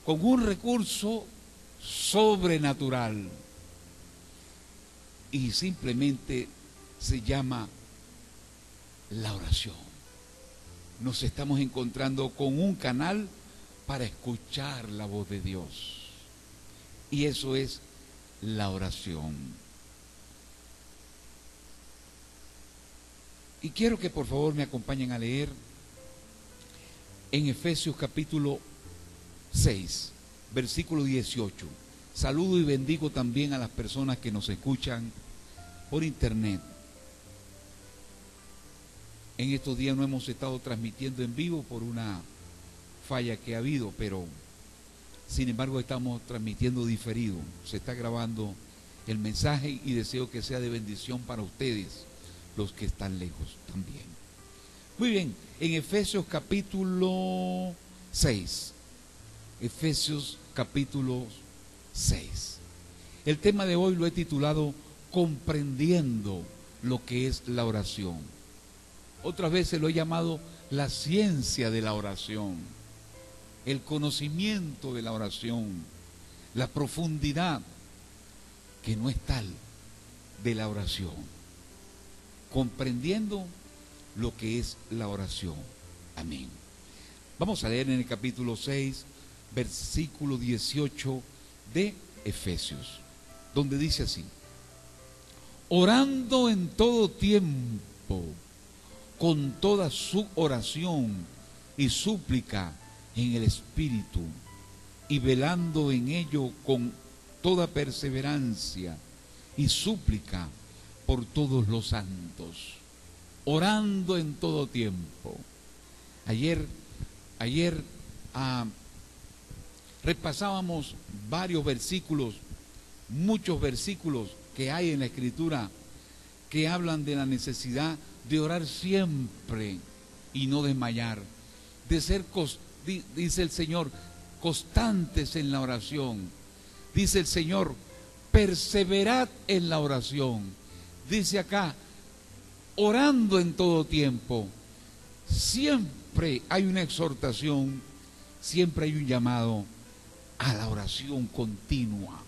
con un recurso sobrenatural y simplemente se llama la oración. Nos estamos encontrando con un canal para escuchar la voz de Dios, y eso es la oración. Y quiero que por favor me acompañen a leer en Efesios capítulo 6, versículo 18. Saludo y bendigo también a las personas que nos escuchan por internet. En estos días no hemos estado transmitiendo en vivo por una falla que ha habido, pero sin embargo estamos transmitiendo diferido. Se está grabando el mensaje y deseo que sea de bendición para ustedes, los que están lejos también. Muy bien, en Efesios capítulo 6. Efesios capítulo 6. El tema de hoy lo he titulado Comprendiendo lo que es la oración. Otras veces lo he llamado la ciencia de la oración, el conocimiento de la oración, la profundidad que no es tal de la oración. Comprendiendo lo que es la oración. Amén. Vamos a leer en el capítulo 6, versículo 18 de Efesios, donde dice así: orando en todo tiempo, con toda su oración y súplica en el Espíritu, y velando en ello con toda perseverancia y súplica por todos los santos. Orando en todo tiempo. Ayer repasábamos varios versículos, muchos versículos que hay en la Escritura que hablan de la necesidad de orar siempre y no desmayar, de ser, dice el Señor, constantes en la oración. Dice el Señor, perseverad en la oración. Dice acá, orando en todo tiempo. Siempre hay una exhortación, siempre hay un llamado a la oración continua,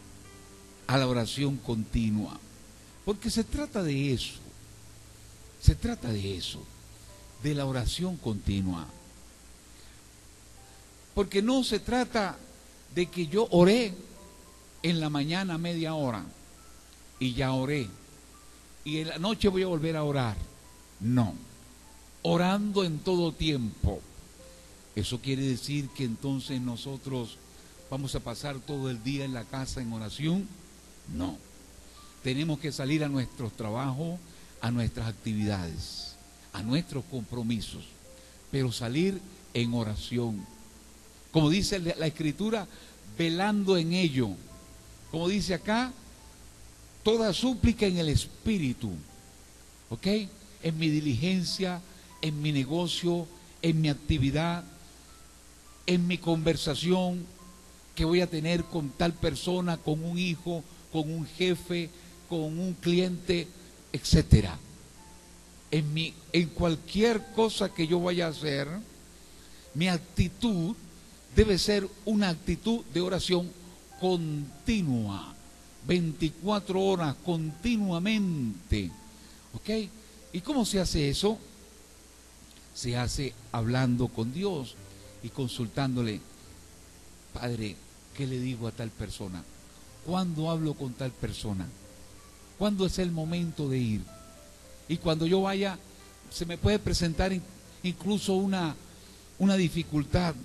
a la oración continua, porque se trata de eso, de la oración continua. Porque no se trata de que yo oré en la mañana media hora y ya oré, y en la noche voy a volver a orar. No, orando en todo tiempo. Eso quiere decir que entonces nosotros vamos a pasar todo el día en la casa en oración. No, tenemos que salir a nuestros trabajos, a nuestras actividades, a nuestros compromisos, pero salir en oración. Como dice la Escritura, velando en ello. Como dice acá, toda súplica en el Espíritu. ¿Ok? En mi diligencia, en mi negocio, en mi actividad, en mi conversación que voy a tener con tal persona, con un hijo, con un jefe, con un cliente, etcétera. En cualquier cosa que yo vaya a hacer, mi actitud debe ser una actitud de oración continua, 24 horas continuamente. ¿Ok? ¿Y cómo se hace eso? Se hace hablando con Dios y consultándole: Padre, ¿qué le digo a tal persona? ¿Cuándo hablo con tal persona? ¿Cuándo es el momento de ir? Y cuando yo vaya, se me puede presentar incluso una dificultad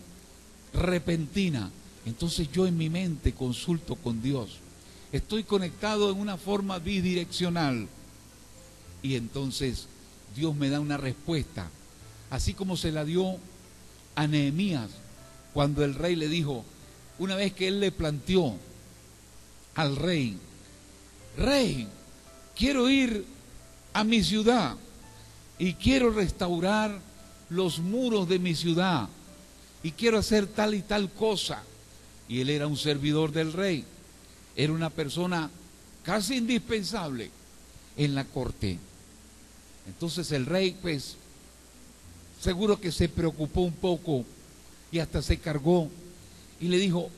repentina. Entonces yo en mi mente consulto con Dios. Estoy conectado en una forma bidireccional. Y entonces Dios me da una respuesta. Así como se la dio a Nehemías cuando el rey le dijo, una vez que él le planteó al rey: Rey, quiero ir a mi ciudad y quiero restaurar los muros de mi ciudad y quiero hacer tal y tal cosa. Y él era un servidor del rey, era una persona casi indispensable en la corte. Entonces el rey, pues, seguro que se preocupó un poco y hasta se cargó y le dijo,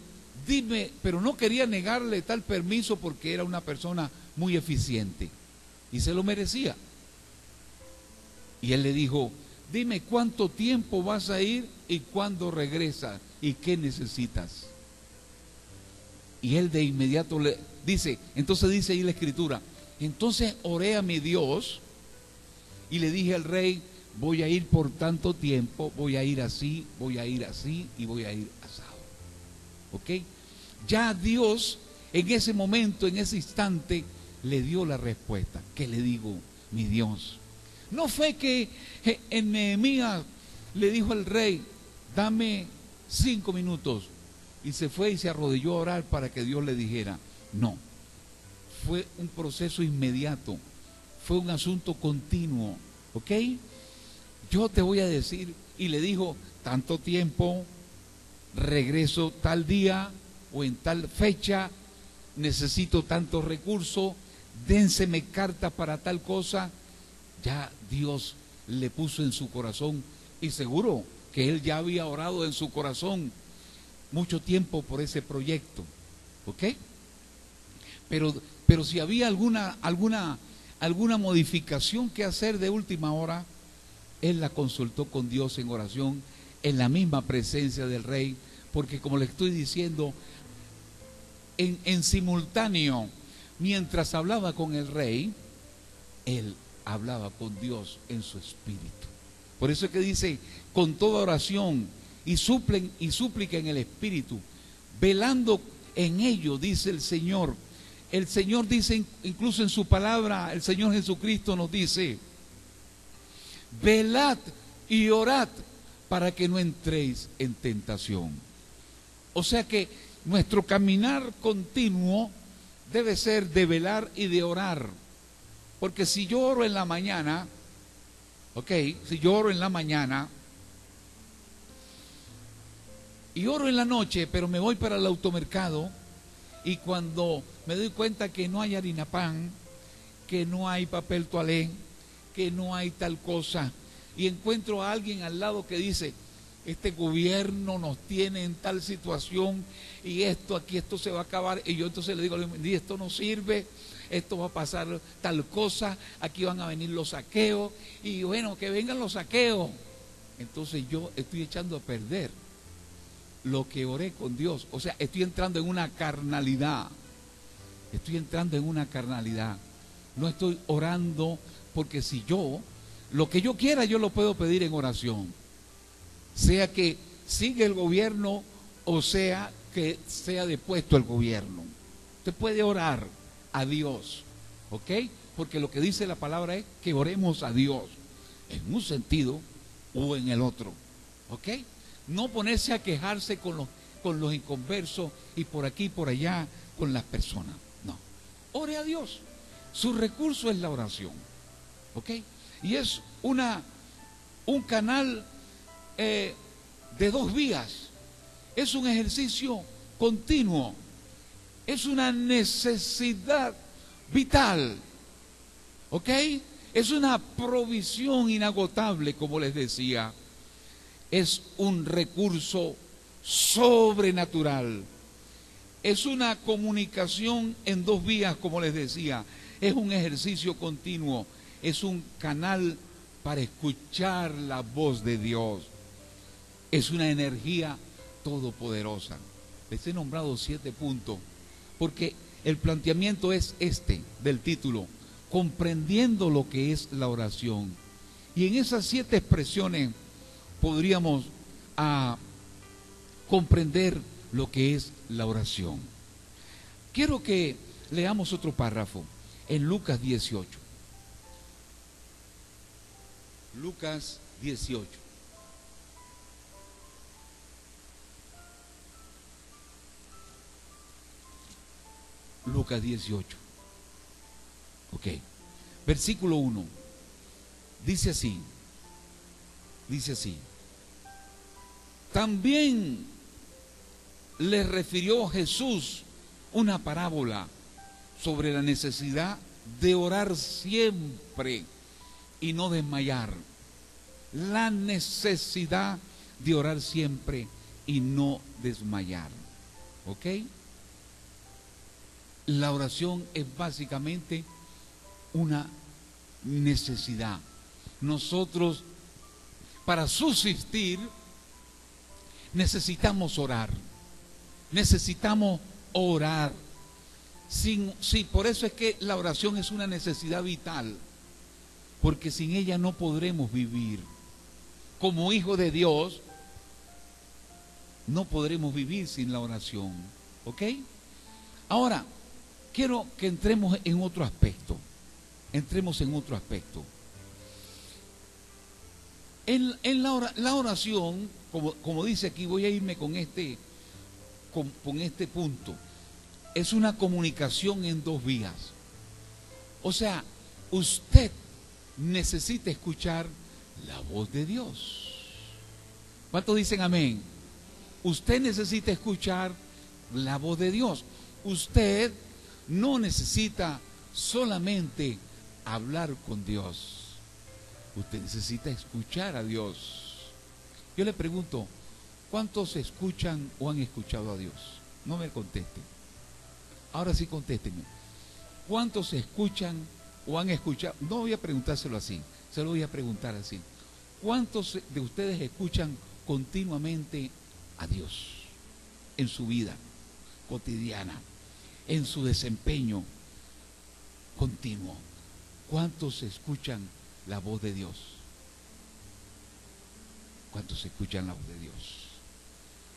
dime, pero no quería negarle tal permiso porque era una persona muy eficiente y se lo merecía. Y él le dijo, dime cuánto tiempo vas a ir y cuándo regresas y qué necesitas. Y él de inmediato le dice, entonces dice ahí la escritura, entonces oré a mi Dios y le dije al rey, voy a ir por tanto tiempo, voy a ir así, voy a ir así y voy a ir asado. ¿Ok? Ya Dios en ese momento, en ese instante, le dio la respuesta. ¿Qué le digo, mi Dios? No fue que en Nehemías le dijo al rey, dame 5 minutos, y se fue y se arrodilló a orar para que Dios le dijera. No, fue un proceso inmediato, fue un asunto continuo. ¿Ok? Yo te voy a decir, y le dijo, tanto tiempo, regreso tal día o en tal fecha, necesito tantos recursos, dénseme carta para tal cosa. Ya Dios le puso en su corazón, y seguro que él ya había orado en su corazón mucho tiempo por ese proyecto. ¿Ok? Pero si había alguna modificación que hacer de última hora, él la consultó con Dios en oración, en la misma presencia del rey, porque como le estoy diciendo, en simultáneo, mientras hablaba con el rey, él hablaba con Dios en su espíritu. Por eso es que dice, con toda oración y súplica en el espíritu, velando en ello, dice el Señor. El Señor dice, incluso en su palabra, el Señor Jesucristo nos dice, velad y orad para que no entréis en tentación. O sea que nuestro caminar continuo debe ser de velar y de orar. Porque si yo oro en la mañana, si yo oro en la mañana y oro en la noche, pero me voy para el automercado, y cuando me doy cuenta que no hay harina pan, que no hay papel toalé, que no hay tal cosa, y encuentro a alguien al lado que dice, este gobierno nos tiene en tal situación y esto se va a acabar, y yo entonces le digo, esto no sirve, esto va a pasar tal cosa, aquí van a venir los saqueos, y bueno, que vengan los saqueos. Entonces yo estoy echando a perder lo que oré con Dios. O sea, estoy entrando en una carnalidad. No estoy orando, porque si lo que yo quiera, yo lo puedo pedir en oración. Sea que siga el gobierno o sea que sea depuesto el gobierno. Usted puede orar a Dios, ¿ok? Porque lo que dice la palabra es que oremos a Dios en un sentido o en el otro, ¿ok? No ponerse a quejarse con los inconversos y por aquí y por allá con las personas. No, ore a Dios. Su recurso es la oración, ¿ok? Y es un canal de 2 vías. Es un ejercicio continuo. Es una necesidad vital, ¿ok? Es una provisión inagotable, como les decía. Es un recurso sobrenatural. Es una comunicación en 2 vías, como les decía. Es un ejercicio continuo. Es un canal para escuchar la voz de Dios. Es una energía todopoderosa. Les he nombrado 7 puntos, porque el planteamiento es del título, comprendiendo lo que es la oración. Y en esas 7 expresiones podríamos comprender lo que es la oración. Quiero que leamos otro párrafo en Lucas 18. Lucas 18. Lucas 18. Ok. Versículo 1. Dice así. También le refirió Jesús una parábola sobre la necesidad de orar siempre y no desmayar. La necesidad de orar siempre y no desmayar. ¿Ok? La oración es básicamente una necesidad. Nosotros, para subsistir, necesitamos orar. Necesitamos orar. Sí, por eso es que la oración es una necesidad vital, porque sin ella no podremos vivir. Como hijos de Dios, no podremos vivir sin la oración. ¿Ok? Ahora, quiero que entremos en otro aspecto. Entremos en otro aspecto. En la oración, como dice aquí, voy a irme con este punto. Es una comunicación en dos vías. O sea, usted necesita escuchar la voz de Dios. ¿Cuántos dicen amén? Usted necesita escuchar la voz de Dios. Usted no necesita solamente hablar con Dios. Usted necesita escuchar a Dios. Yo le pregunto, ¿cuántos escuchan o han escuchado a Dios? No me contesten. Ahora sí contéstenme. ¿Cuántos escuchan o han escuchado? No voy a preguntárselo así, se lo voy a preguntar así. ¿Cuántos de ustedes escuchan continuamente a Dios en su vida cotidiana, en su desempeño continuo? ¿Cuántos escuchan la voz de Dios? ¿Cuántos escuchan la voz de Dios?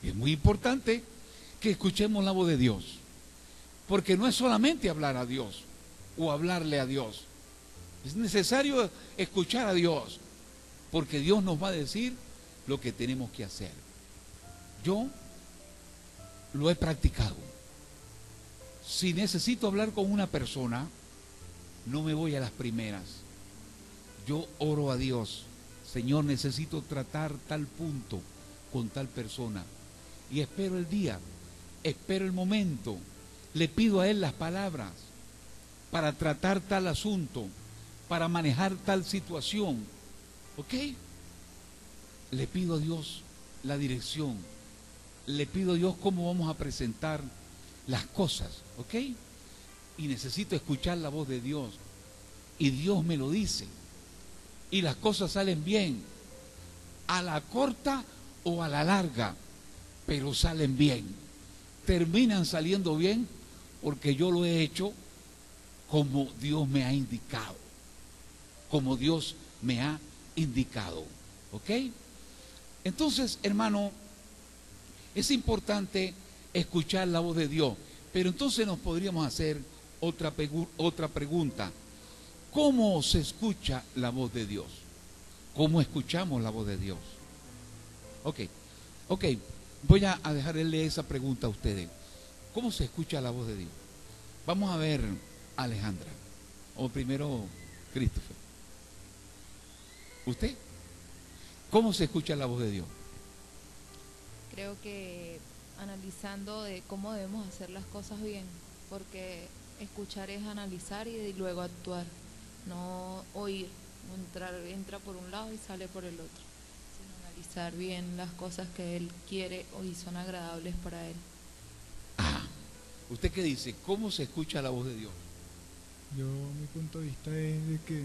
Y es muy importante que escuchemos la voz de Dios, porque no es solamente hablar a Dios o hablarle a Dios. Es necesario escuchar a Dios, porque Dios nos va a decir lo que tenemos que hacer. Yo lo he practicado. Si necesito hablar con una persona, no me voy a las primeras. Yo oro a Dios: Señor, necesito tratar tal punto con tal persona. Y espero el día, espero el momento. Le pido a Él las palabras para tratar tal asunto, para manejar tal situación. ¿Ok? Le pido a Dios la dirección. Le pido a Dios cómo vamos a presentar las cosas. ¿Ok? Y necesito escuchar la voz de Dios. Y Dios me lo dice. Y las cosas salen bien, a la corta o a la larga, pero salen bien. Terminan saliendo bien porque yo lo he hecho como Dios me ha indicado. Como Dios me ha indicado. ¿Ok? Entonces, hermano, es importante escuchar la voz de Dios. Pero entonces nos podríamos hacer otra pregunta. ¿Cómo se escucha la voz de Dios? ¿Cómo escuchamos la voz de Dios? Ok, voy a dejarle esa pregunta a ustedes. ¿Cómo se escucha la voz de Dios? Vamos a ver a Alejandra, o primero Christopher. ¿Usted? ¿Cómo se escucha la voz de Dios? Creo que analizando de cómo debemos hacer las cosas bien, porque escuchar es analizar y luego actuar. No oír, entra por un lado y sale por el otro, sino analizar bien las cosas que Él quiere y son agradables para Él. ¿Usted qué dice? ¿Cómo se escucha la voz de Dios? Mi punto de vista es de que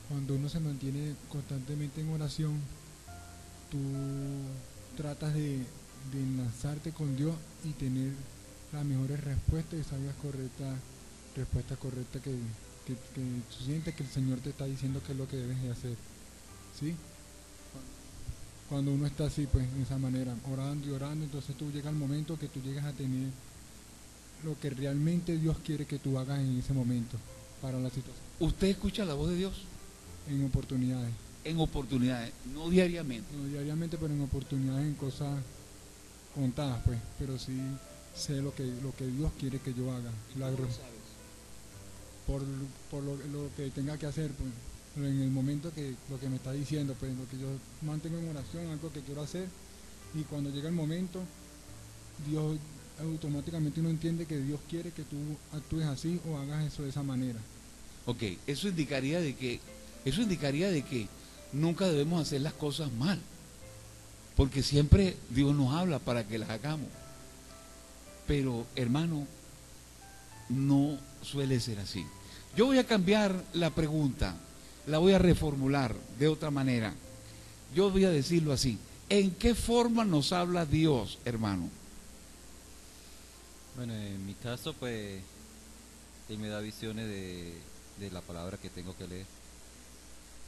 cuando uno se mantiene constantemente en oración, tú tratas de enlazarte con Dios y tener las mejores respuestas y sabias respuestas correctas que tú sientes que el Señor te está diciendo que es lo que debes de hacer, ¿sí? Cuando uno está así, pues, de esa manera, orando y orando, entonces tú llega el momento que tú llegas a tener lo que realmente Dios quiere que tú hagas en ese momento para la situación. ¿Usted escucha la voz de Dios? En oportunidades. En oportunidades, no diariamente. No diariamente, pero en oportunidades, en cosas contadas, pues, pero sí sé lo que Dios quiere que yo haga. Por lo que tenga que hacer, pues, en el momento que lo que me está diciendo, pues lo que yo mantengo en oración, algo que quiero hacer, y cuando llega el momento, Dios automáticamente uno entiende que Dios quiere que tú actúes así o hagas eso de esa manera. Ok, eso indicaría de que nunca debemos hacer las cosas mal. porque siempre Dios nos habla para que las hagamos. Pero, hermano, no suele ser así. Yo voy a cambiar la pregunta, la voy a reformular de otra manera. Yo voy a decirlo así: ¿en qué forma nos habla Dios, hermano? Bueno, en mi caso, pues, Él me da visiones de la palabra que tengo que leer.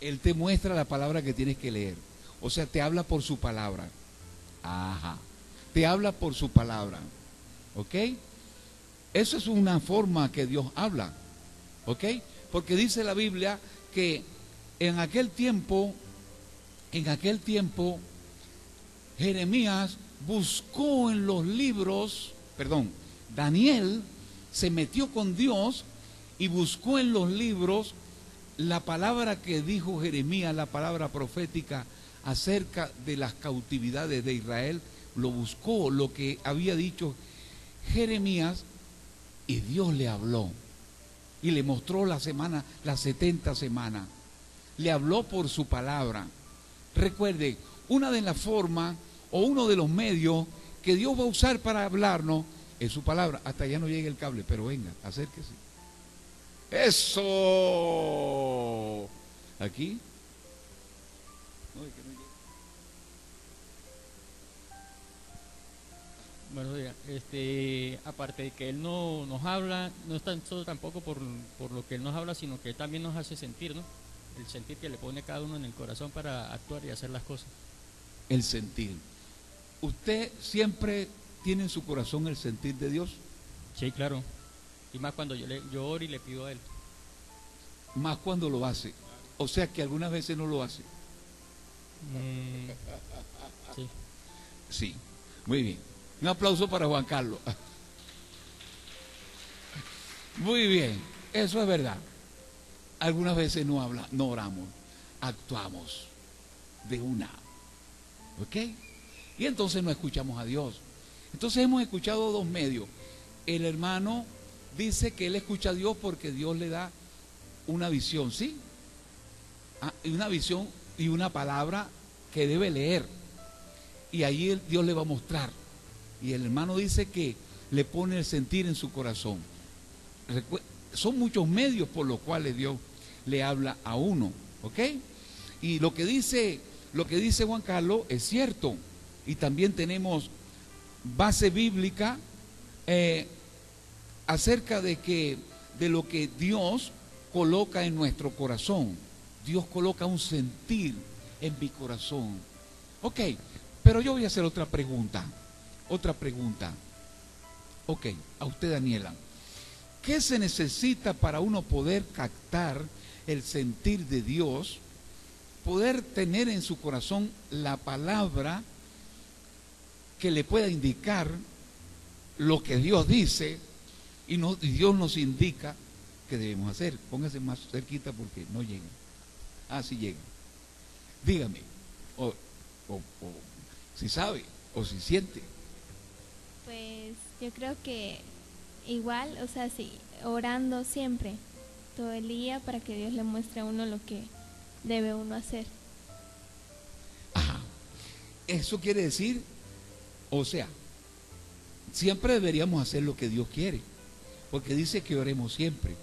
Él te muestra la palabra que tienes que leer. O sea, te habla por su palabra. Ajá. Te habla por su palabra. ¿Ok? Eso es una forma que Dios habla. ¿Ok? Porque dice la Biblia que en aquel tiempo, Jeremías buscó en los libros, Daniel se metió con Dios y buscó en los libros la palabra que dijo Jeremías, la palabra profética acerca de las cautividades de Israel. Lo buscó, lo que había dicho Jeremías, y Dios le habló y le mostró las 70 semanas. Le habló por su palabra. Recuerde, una de las formas o uno de los medios que Dios va a usar para hablarnos es su palabra. Hasta allá no llega el cable, pero venga, acérquese. ¡Eso! ¿Aquí? No, es que no llega. Bueno, diga, aparte de que Él no nos habla, no es tan solo tampoco por lo que Él nos habla, sino que Él también nos hace sentir, ¿no? El sentir que le pone cada uno en el corazón para actuar y hacer las cosas. El sentir. ¿Usted siempre tiene en su corazón el sentir de Dios? Sí, claro. Y más cuando yo oro y le pido a Él. Más cuando lo hace. O sea que algunas veces no lo hace. Sí. Sí, muy bien. Un aplauso para Juan Carlos. Muy bien, eso es verdad. Algunas veces no oramos, actuamos de una. ¿Ok? Y entonces no escuchamos a Dios. Entonces hemos escuchado dos medios. El hermano dice que él escucha a Dios porque Dios le da una visión, ¿sí? Y una visión y una palabra que debe leer. Y ahí Dios le va a mostrar. Y el hermano dice que le pone el sentir en su corazón. Son muchos medios por los cuales Dios le habla a uno, ¿ok? Y lo que dice Juan Carlos es cierto. Y también tenemos base bíblica acerca de lo que Dios coloca en nuestro corazón. Dios coloca un sentir en mi corazón. Ok, pero yo voy a hacer otra pregunta. Ok, a usted, Daniela. ¿Qué se necesita para uno poder captar el sentir de Dios, poder tener en su corazón la palabra que le pueda indicar lo que Dios dice y Dios nos indica que debemos hacer? Póngase más cerquita porque no llega. Ah, sí llega. Dígame, o si sabe, o si siente. Pues yo creo que igual, o sea, sí, orando siempre, todo el día, para que Dios le muestre a uno lo que debe uno hacer. Ajá. Eso quiere decir, o sea, siempre deberíamos hacer lo que Dios quiere, porque dice que oremos siempre.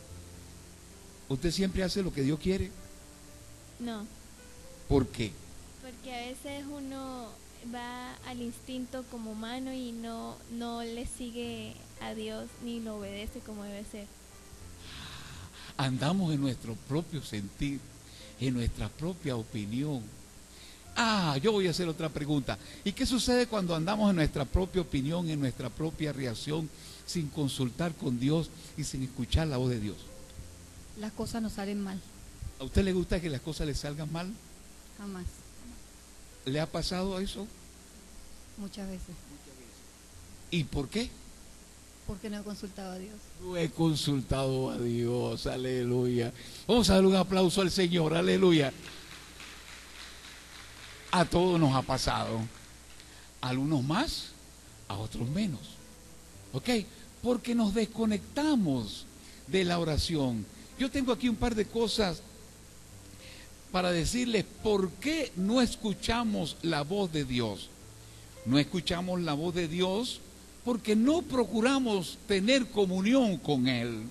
¿Usted siempre hace lo que Dios quiere? No. ¿Por qué? Porque a veces uno va al instinto como humano y no le sigue a Dios ni lo obedece como debe ser. Andamos en nuestro propio sentir, en nuestra propia opinión. Yo voy a hacer otra pregunta. ¿Y qué sucede cuando andamos en nuestra propia opinión, en nuestra propia reacción, sin consultar con Dios y sin escuchar la voz de Dios? Las cosas nos salen mal. ¿A usted le gusta que las cosas le salgan mal? Jamás. ¿Le ha pasado eso? Muchas veces. ¿Y por qué? Porque no he consultado a Dios. No he consultado a Dios, aleluya. Vamos a darle un aplauso al Señor, aleluya. A todos nos ha pasado. A algunos más, a otros menos. ¿Ok? Porque nos desconectamos de la oración. Yo tengo aquí un par de cosas para decirles por qué no escuchamos la voz de Dios. No escuchamos la voz de Dios porque no procuramos tener comunión con Él.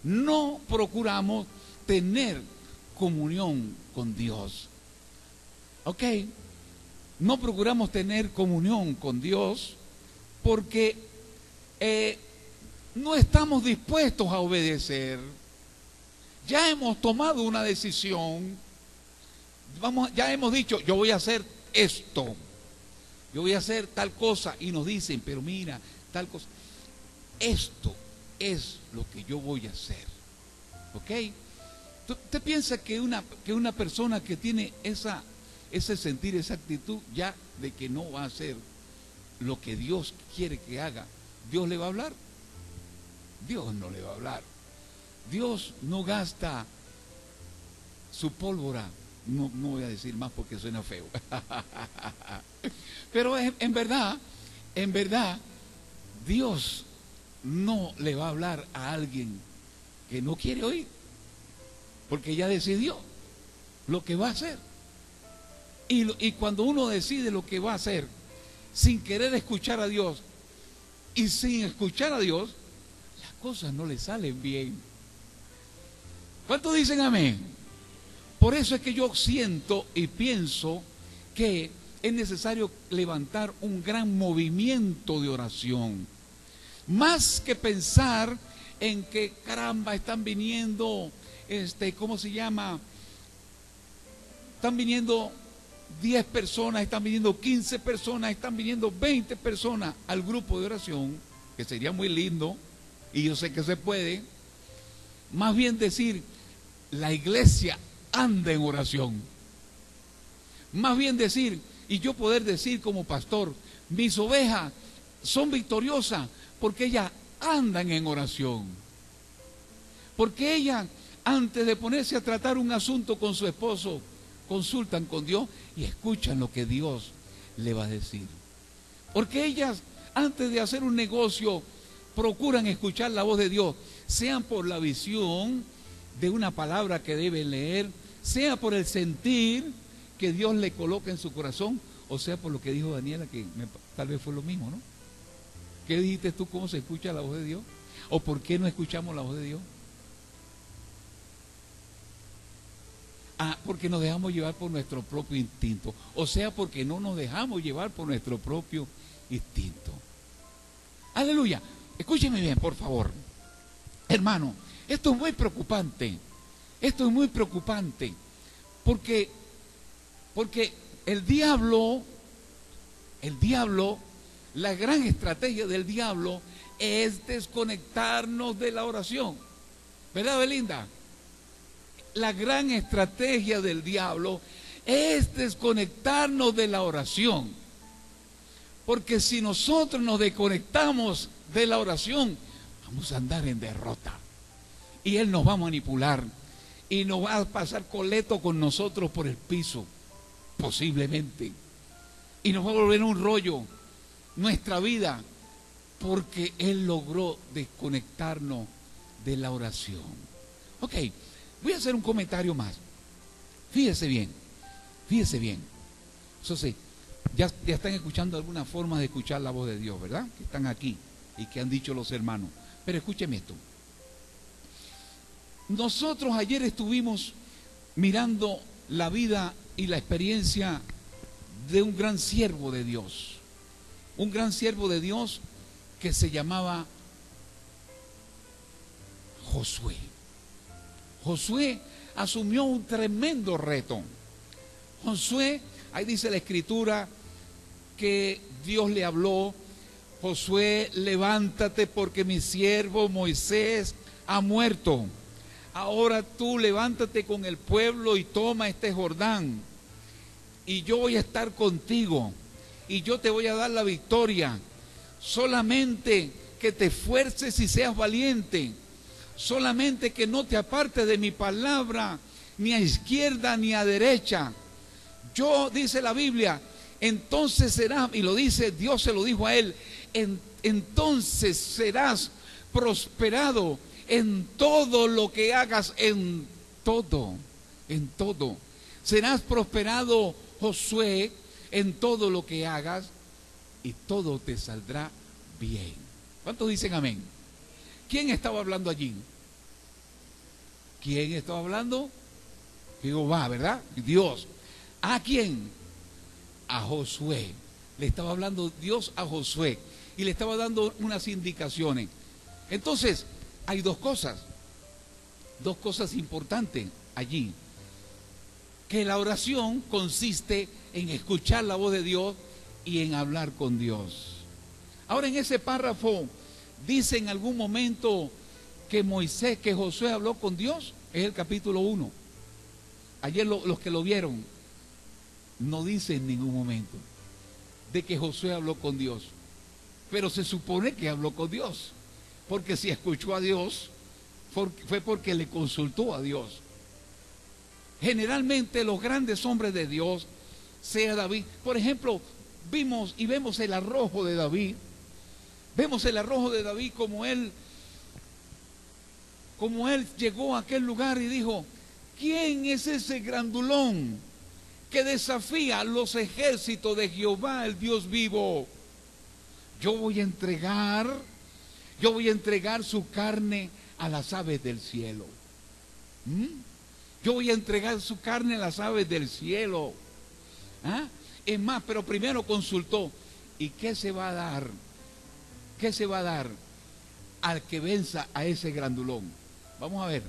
No procuramos tener comunión con Dios. ¿Ok? No procuramos tener comunión con Dios porque no estamos dispuestos a obedecer. Ya hemos tomado una decisión. Ya hemos dicho, yo voy a hacer esto. Yo voy a hacer tal cosa. Y nos dicen, pero mira, tal cosa. Esto es lo que yo voy a hacer. ¿Ok? ¿Usted piensa que una persona que tiene ese sentir, esa actitud ya de que no va a hacer lo que Dios quiere que haga, Dios le va a hablar? Dios no le va a hablar. Dios no gasta su pólvora. No voy a decir más porque suena feo. Pero en verdad, Dios no le va a hablar a alguien que no quiere oír, porque ya decidió lo que va a hacer. Y cuando uno decide lo que va a hacer sin querer escuchar a Dios y sin escuchar a Dios, las cosas no le salen bien. ¿Cuántos dicen amén? Por eso es que yo siento y pienso que es necesario levantar un gran movimiento de oración. Más que pensar en que, caramba, están viniendo, ¿cómo se llama? Están viniendo 10 personas, están viniendo 15 personas, están viniendo 20 personas al grupo de oración, que sería muy lindo, y yo sé que se puede. Más bien decir, la iglesia anda en oración. Más bien decir, y yo poder decir como pastor, mis ovejas son victoriosas porque ellas andan en oración. Porque ellas, antes de ponerse a tratar un asunto con su esposo, consultan con Dios y escuchan lo que Dios le va a decir. Porque ellas, antes de hacer un negocio, procuran escuchar la voz de Dios, sean por la visión de una palabra que deben leer, sea por el sentir que Dios le coloca en su corazón, o sea por lo que dijo Daniela, que tal vez fue lo mismo, ¿no? ¿Qué dijiste tú? ¿Cómo se escucha la voz de Dios? ¿O por qué no escuchamos la voz de Dios? Porque nos dejamos llevar por nuestro propio instinto, o sea porque no nos dejamos llevar por nuestro propio instinto. Aleluya. Escúcheme bien, por favor. Hermano, esto es muy preocupante. Esto es muy preocupante. Porque el diablo, la gran estrategia del diablo es desconectarnos de la oración. ¿Verdad, Belinda? La gran estrategia del diablo es desconectarnos de la oración. Porque si nosotros nos desconectamos de la oración, vamos a andar en derrota. Y él nos va a manipular. Y nos va a pasar coleto con nosotros por el piso, posiblemente. Y nos va a volver un rollo nuestra vida, porque él logró desconectarnos de la oración. Ok, voy a hacer un comentario más. Fíjese bien. Eso sí, ya están escuchando algunas formas de escuchar la voz de Dios, ¿verdad? Que están aquí y que han dicho los hermanos. Pero escúcheme esto. Nosotros ayer estuvimos mirando la vida y la experiencia de un gran siervo de Dios. Un gran siervo de Dios que se llamaba Josué. Josué asumió un tremendo reto. Josué, ahí dice la escritura que Dios le habló: Josué, levántate porque mi siervo Moisés ha muerto. Ahora tú levántate con el pueblo y toma este Jordán, y yo voy a estar contigo, y yo te voy a dar la victoria. Solamente que te esfuerces y seas valiente. Solamente que no te apartes de mi palabra, ni a izquierda ni a derecha. Yo, dice la Biblia, entonces serás, y lo dice, Dios se lo dijo a él, entonces serás prosperado en todo lo que hagas, en todo. Serás prosperado, Josué, en todo lo que hagas. y todo te saldrá bien. ¿Cuántos dicen amén? ¿Quién estaba hablando allí? ¿Quién estaba hablando? Jehová, ¿verdad? Dios. ¿A quién? A Josué. Le estaba hablando Dios a Josué y le estaba dando unas indicaciones. Entonces, hay dos cosas importantes allí. Que la oración consiste en escuchar la voz de Dios y en hablar con Dios. Ahora, en ese párrafo dice en algún momento que Josué habló con Dios. Es el capítulo 1. Ayer los que lo vieron no dice en ningún momento de que Josué habló con Dios, pero se supone que habló con Dios, porque si escuchó a Dios fue porque le consultó a Dios. Generalmente los grandes hombres de Dios, sea David, por ejemplo, vemos el arrojo de David. Vemos el arrojo de David como él llegó a aquel lugar y dijo: ¿quién es ese grandulón que desafía los ejércitos de Jehová, el Dios vivo? Yo voy a entregar su carne a las aves del cielo. Yo voy a entregar su carne a las aves del cielo. Es más, pero primero consultó. ¿Y qué se va a dar? ¿Qué se va a dar al que venza a ese grandulón? Vamos a ver.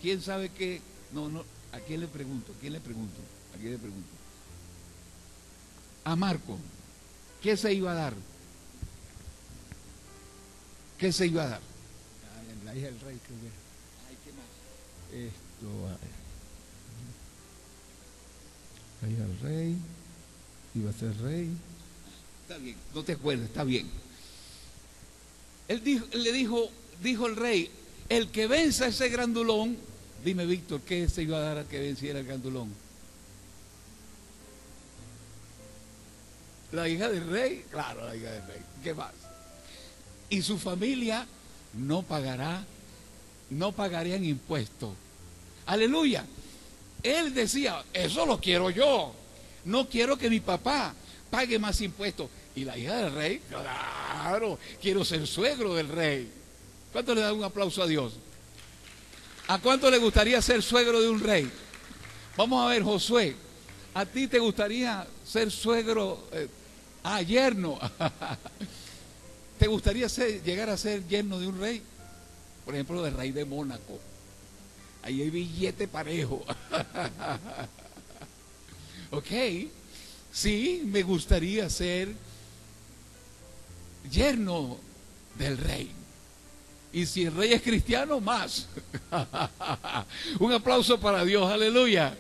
¿Quién sabe qué? No, ¿a quién le pregunto? ¿A quién le pregunto? A Marco. ¿Qué se iba a dar? ¿Qué se iba a dar? La hija del rey, creo que. Ay, ¿qué más? La hija del rey. Iba a ser rey. Está bien, no te acuerdas, está bien. Dijo el rey: el que venza a ese grandulón. Dime, Víctor, ¿qué se iba a dar al que venciera el grandulón? La hija del rey, claro, la hija del rey. ¿Qué más? Y su familia no pagarían impuestos. Aleluya. Él decía: eso lo quiero yo. No quiero que mi papá pague más impuestos. Y la hija del rey, claro, quiero ser suegro del rey. ¿Cuánto le da un aplauso a Dios? ¿A cuánto le gustaría ser suegro de un rey? Vamos a ver, Josué, ¿a ti te gustaría ser suegro, yerno? ¿Te gustaría llegar a ser yerno de un rey? Por ejemplo, del rey de Mónaco. Ahí hay billete parejo. Ok, sí, me gustaría ser yerno del rey. Y si el rey es cristiano, más. Un aplauso para Dios, aleluya.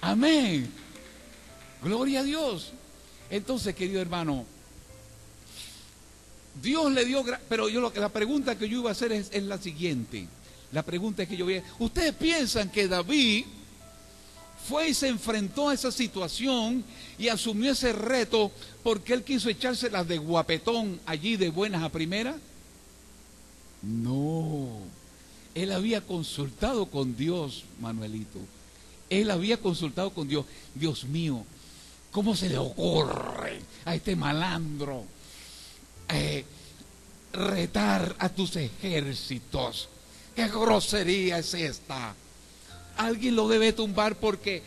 Amén. Gloria a Dios. Entonces, querido hermano, Dios le dio, pero la pregunta que yo iba a hacer es la siguiente. La pregunta es que yo voy a... ¿Ustedes piensan que David fue y se enfrentó a esa situación y asumió ese reto porque él quiso echárselas de guapetón allí de buenas a primeras? No, él había consultado con Dios, Manuelito. Él había consultado con Dios. Dios mío, ¿cómo se le ocurre a este malandro retar a tus ejércitos? ¿Qué grosería es esta? Alguien lo debe tumbar porque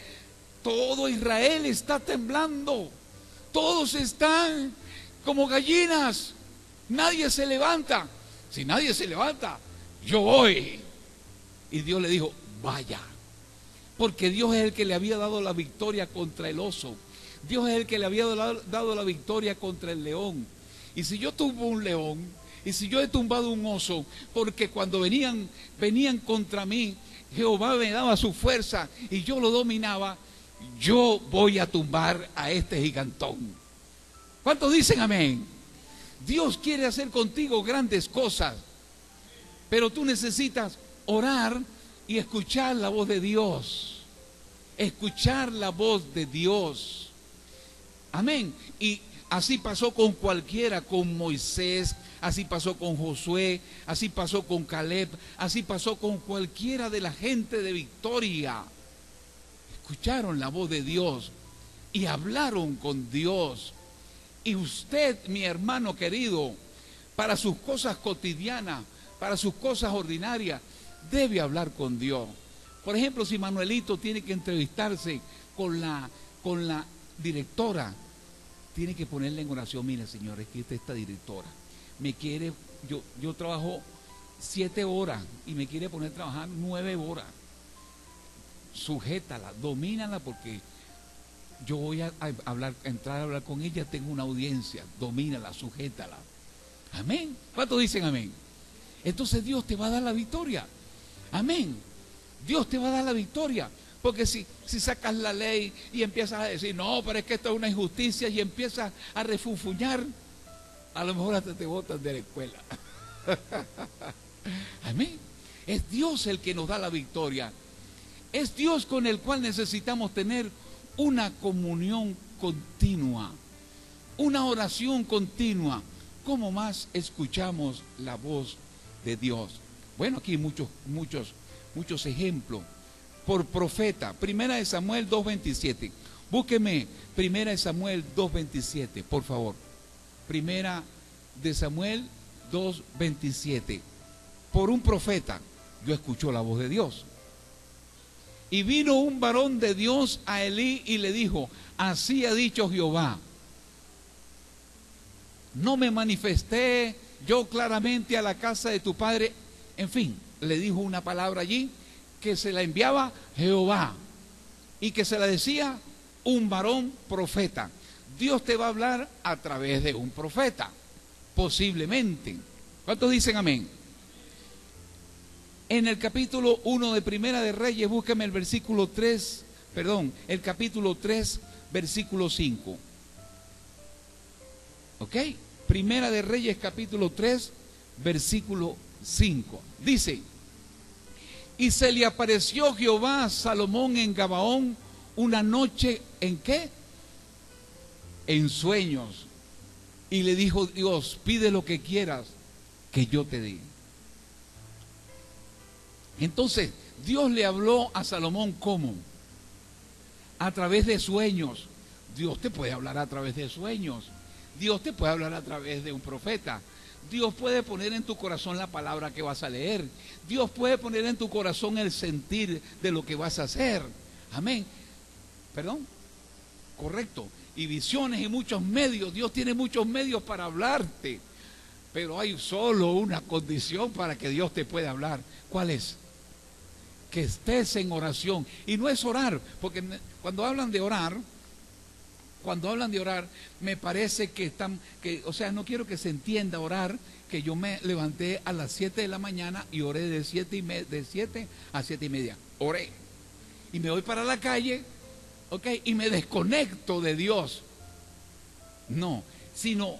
todo Israel está temblando. Todos están como gallinas. Nadie se levanta. Si nadie se levanta, yo voy. Y Dios le dijo: vaya. Porque Dios es el que le había dado la victoria contra el oso. Dios es el que le había dado la victoria contra el león. Y si yo tumbo un león, y si yo he tumbado un oso, porque cuando venían contra mí, Jehová me daba su fuerza y yo lo dominaba, yo voy a tumbar a este gigantón. ¿Cuántos dicen amén? Dios quiere hacer contigo grandes cosas, pero tú necesitas orar y escuchar la voz de Dios. Escuchar la voz de Dios. Amén. Y así pasó con cualquiera, con Moisés, así pasó con Josué, así pasó con Caleb, así pasó con cualquiera de la gente de victoria. Escucharon la voz de Dios y hablaron con Dios. Y usted, mi hermano querido, para sus cosas cotidianas, para sus cosas ordinarias, debe hablar con Dios. Por ejemplo, si Manuelito tiene que entrevistarse con la directora, tiene que ponerle en oración: mire, señores, que esta directora me quiere, yo trabajo 7 horas y me quiere poner a trabajar 9 horas. Sujétala, domínala, porque yo voy a entrar a hablar con ella, tengo una audiencia. Domínala, sujétala. Amén. ¿Cuántos dicen amén? Entonces Dios te va a dar la victoria. Amén. Dios te va a dar la victoria. Porque si sacas la ley y empiezas a decir: no, pero es que esto es una injusticia, y empiezas a refunfuñar, a lo mejor hasta te botan de la escuela. Amén. Es Dios el que nos da la victoria. Es Dios con el cual necesitamos tener una comunión continua, una oración continua. ¿Cómo más escuchamos la voz de Dios? Bueno, aquí hay muchos ejemplos. Por profeta, Primera de Samuel 2:27. Búsqueme Primera de Samuel 2:27, por favor. Primera de Samuel 2:27. Por un profeta yo escucho la voz de Dios. Y vino un varón de Dios a Elí y le dijo: así ha dicho Jehová, no me manifesté yo claramente a la casa de tu padre. En fin, le dijo una palabra allí que se la enviaba Jehová y que se la decía un varón profeta. Dios te va a hablar a través de un profeta, posiblemente. ¿Cuántos dicen amén? En el capítulo 1 de Primera de Reyes, búsqueme el versículo 3, el capítulo 3, versículo 5. ¿Ok? Primera de Reyes, capítulo 3, versículo 5. Dice: y se le apareció Jehová a Salomón en Gabaón una noche, ¿en qué? En sueños. Y le dijo Dios: pide lo que quieras que yo te dé. Entonces, Dios le habló a Salomón, ¿cómo? A través de sueños. Dios te puede hablar a través de sueños. Dios te puede hablar a través de un profeta. Dios puede poner en tu corazón la palabra que vas a leer. Dios puede poner en tu corazón el sentir de lo que vas a hacer. Amén. ¿Perdón? Correcto. Y visiones y muchos medios. Dios tiene muchos medios para hablarte. Pero hay solo una condición para que Dios te pueda hablar. ¿Cuál es? Que estés en oración. Y no es orar, porque cuando hablan de orar, me parece que o sea, no quiero que se entienda orar, que yo me levanté a las 7 de la mañana y oré de 7 a 7:30. Oré. Y me voy para la calle, ¿ok? Y me desconecto de Dios. No, sino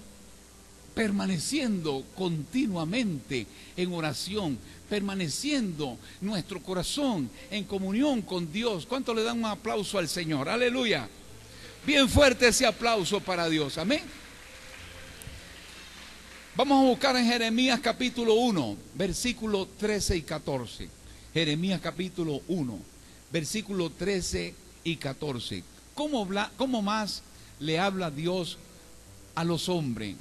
permaneciendo continuamente en oración, permaneciendo nuestro corazón en comunión con Dios. ¿Cuánto le dan un aplauso al Señor? Aleluya. Bien fuerte ese aplauso para Dios. Amén. Vamos a buscar en Jeremías capítulo 1, versículo 13 y 14. Jeremías capítulo 1, versículo 13 y 14. ¿Cómo más le habla Dios a los hombres?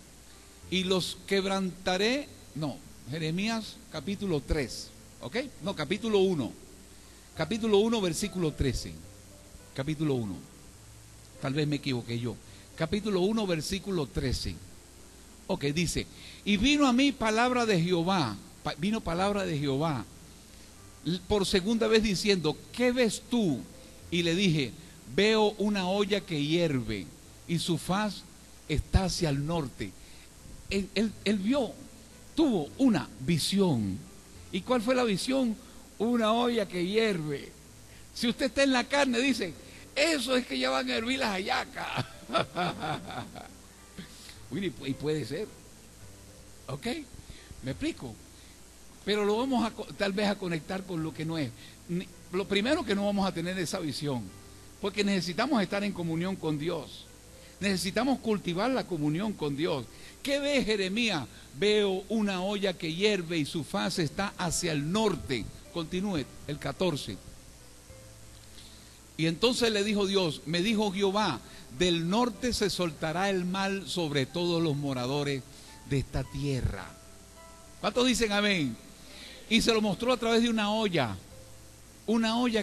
Y los quebrantaré. No, Jeremías capítulo 3. ¿Ok? No, capítulo 1. Capítulo 1, versículo 13. Capítulo 1. Tal vez me equivoqué yo. Capítulo 1, versículo 13. Ok, dice: y vino a mí palabra de Jehová. Vino palabra de Jehová por segunda vez diciendo: ¿qué ves tú? Y le dije: veo una olla que hierve y su faz está hacia el norte. Él tuvo una visión. ¿Y cuál fue la visión? Una olla que hierve. Si usted está en la carne, dice: eso es que ya van a hervir las hallacas. Y puede ser. ¿Ok? ¿Me explico? Pero lo vamos tal vez a conectar con lo que no es. Lo primero, que no vamos a tener esa visión, porque necesitamos estar en comunión con Dios. Necesitamos cultivar la comunión con Dios. ¿Qué ve Jeremías? Veo una olla que hierve y su faz está hacia el norte. Continúe el 14. Y entonces le dijo Dios, me dijo Jehová, del norte se soltará el mal sobre todos los moradores de esta tierra. ¿Cuántos dicen amén? Y se lo mostró a través de una olla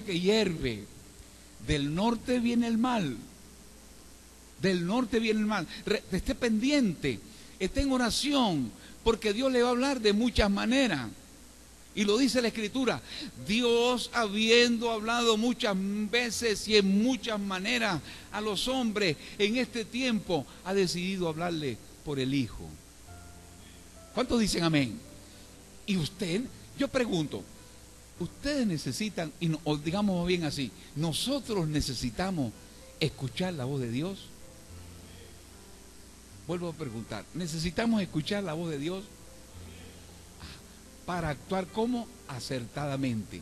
que hierve. Del norte viene el mal. Del norte viene el mal. Esté pendiente, esté en oración, porque Dios le va a hablar de muchas maneras. Y lo dice la Escritura, Dios habiendo hablado muchas veces y en muchas maneras a los hombres en este tiempo, ha decidido hablarle por el Hijo. ¿Cuántos dicen amén? Y usted, yo pregunto, ustedes necesitan, o digamos bien así, nosotros necesitamos escuchar la voz de Dios. Vuelvo a preguntar, ¿necesitamos escuchar la voz de Dios? Para actuar como acertadamente.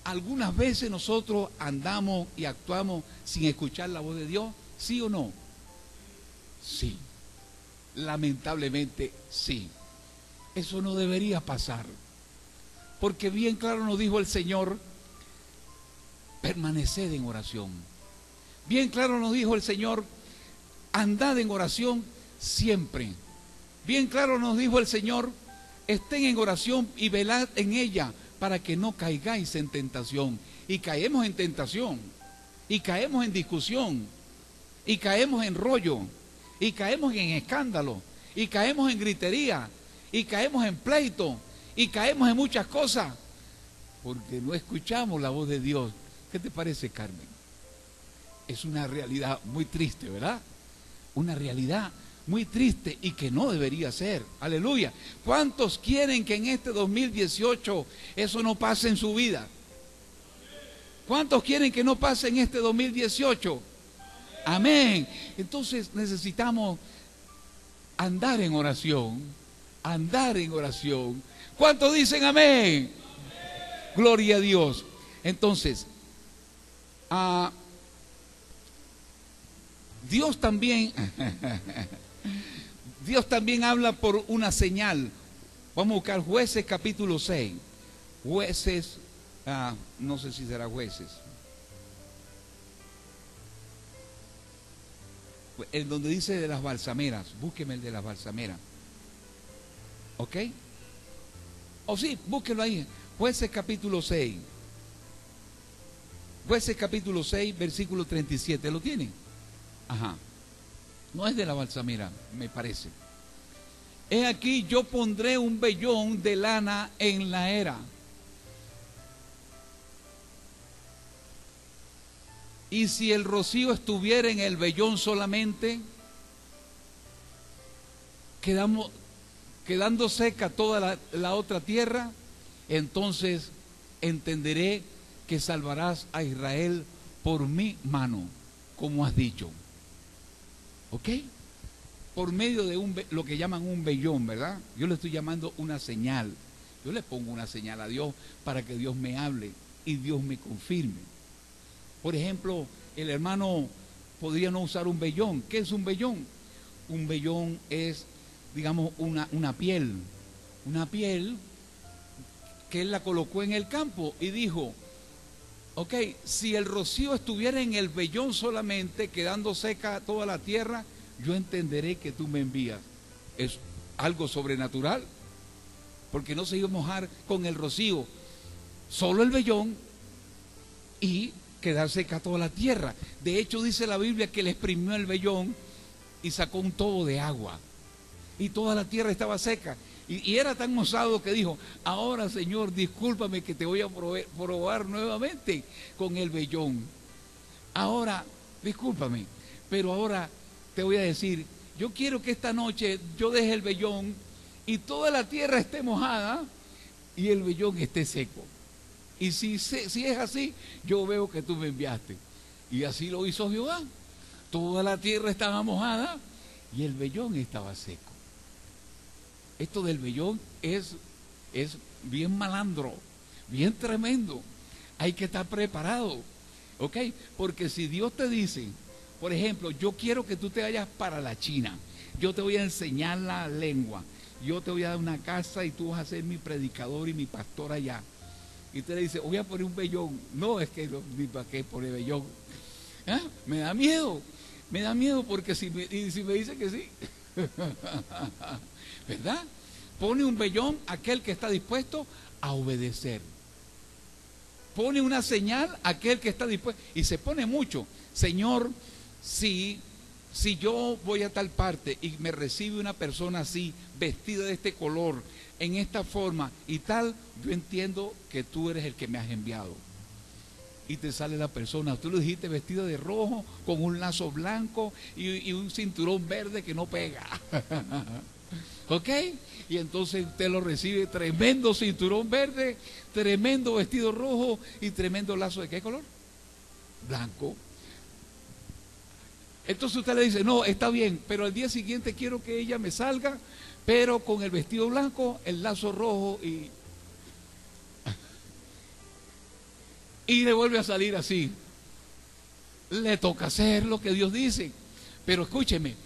Algunas veces nosotros andamos y actuamos sin escuchar la voz de Dios, ¿sí o no? Sí, lamentablemente sí. Eso no debería pasar, porque bien claro nos dijo el Señor, permaneced en oración. Bien claro nos dijo el Señor, andad en oración siempre. Bien claro nos dijo el Señor, estén en oración y velad en ella para que no caigáis en tentación. Y caemos en tentación, y caemos en discusión, y caemos en rollo, y caemos en escándalo, y caemos en gritería, y caemos en pleito, y caemos en muchas cosas, porque no escuchamos la voz de Dios. ¿Qué te parece, Carmen? Es una realidad muy triste, ¿verdad? Una realidad muy triste y que no debería ser. Aleluya. ¿Cuántos quieren que en este 2018 eso no pase en su vida? ¿Cuántos quieren que no pase en este 2018? Amén. Entonces necesitamos andar en oración. Andar en oración. ¿Cuántos dicen amén? Gloria a Dios. Entonces, Dios también habla por una señal. Vamos a buscar Jueces capítulo 6. Jueces, no sé si será Jueces. El donde dice de las balsameras, búsqueme el de las balsameras. ¿Ok? O sí, búsquelo ahí. Jueces capítulo 6. Jueces capítulo 6, versículo 37. ¿Lo tienen? Ajá. No es de la balsamera, me parece. He aquí, yo pondré un vellón de lana en la era. Y si el rocío estuviera en el vellón solamente, quedando seca toda la otra tierra, entonces entenderé que salvarás a Israel por mi mano, como has dicho. ¿Ok? Por medio de lo que llaman un vellón, ¿verdad? Yo le estoy llamando una señal. Yo le pongo una señal a Dios para que Dios me hable y Dios me confirme. Por ejemplo, el hermano podría no usar un vellón. ¿Qué es un vellón? Un vellón es, digamos, una piel. Una piel que él la colocó en el campo y dijo, ok, si el rocío estuviera en el vellón solamente, quedando seca toda la tierra, yo entenderé que tú me envías. Es algo sobrenatural, porque no se iba a mojar con el rocío, solo el vellón, y quedar seca toda la tierra. De hecho, dice la Biblia que le exprimió el vellón y sacó un tobo de agua, y toda la tierra estaba seca. Y era tan osado que dijo, ahora Señor, discúlpame que te voy a probar nuevamente con el vellón. Ahora, discúlpame, pero ahora te voy a decir, yo quiero que esta noche yo deje el vellón y toda la tierra esté mojada y el vellón esté seco. Y si es así, yo veo que tú me enviaste. Y así lo hizo Jehová. Toda la tierra estaba mojada y el vellón estaba seco. Esto del vellón es bien malandro, bien tremendo. Hay que estar preparado, ¿ok? Porque si Dios te dice, por ejemplo, yo quiero que tú te vayas para la China, yo te voy a enseñar la lengua, yo te voy a dar una casa y tú vas a ser mi predicador y mi pastor allá. Y usted le dice, voy a poner un vellón. No, es que no, ni para qué poner vellón. ¿Ah? Me da miedo porque si me dice que sí, ¿verdad? Pone un vellón aquel que está dispuesto a obedecer. Pone una señal aquel que está dispuesto. Y se pone mucho. Señor, si yo voy a tal parte y me recibe una persona así, vestida de este color, en esta forma y tal, yo entiendo que tú eres el que me has enviado. Y te sale la persona, tú lo dijiste vestida de rojo, con un lazo blanco y un cinturón verde que no pega. ¿Ok? Y entonces usted lo recibe, tremendo cinturón verde, tremendo vestido rojo y tremendo lazo de ¿qué color? Blanco. Entonces usted le dice, no, está bien, pero al día siguiente quiero que ella me salga, pero con el vestido blanco, el lazo rojo y le vuelve a salir así. Le toca hacer lo que Dios dice. Pero escúcheme,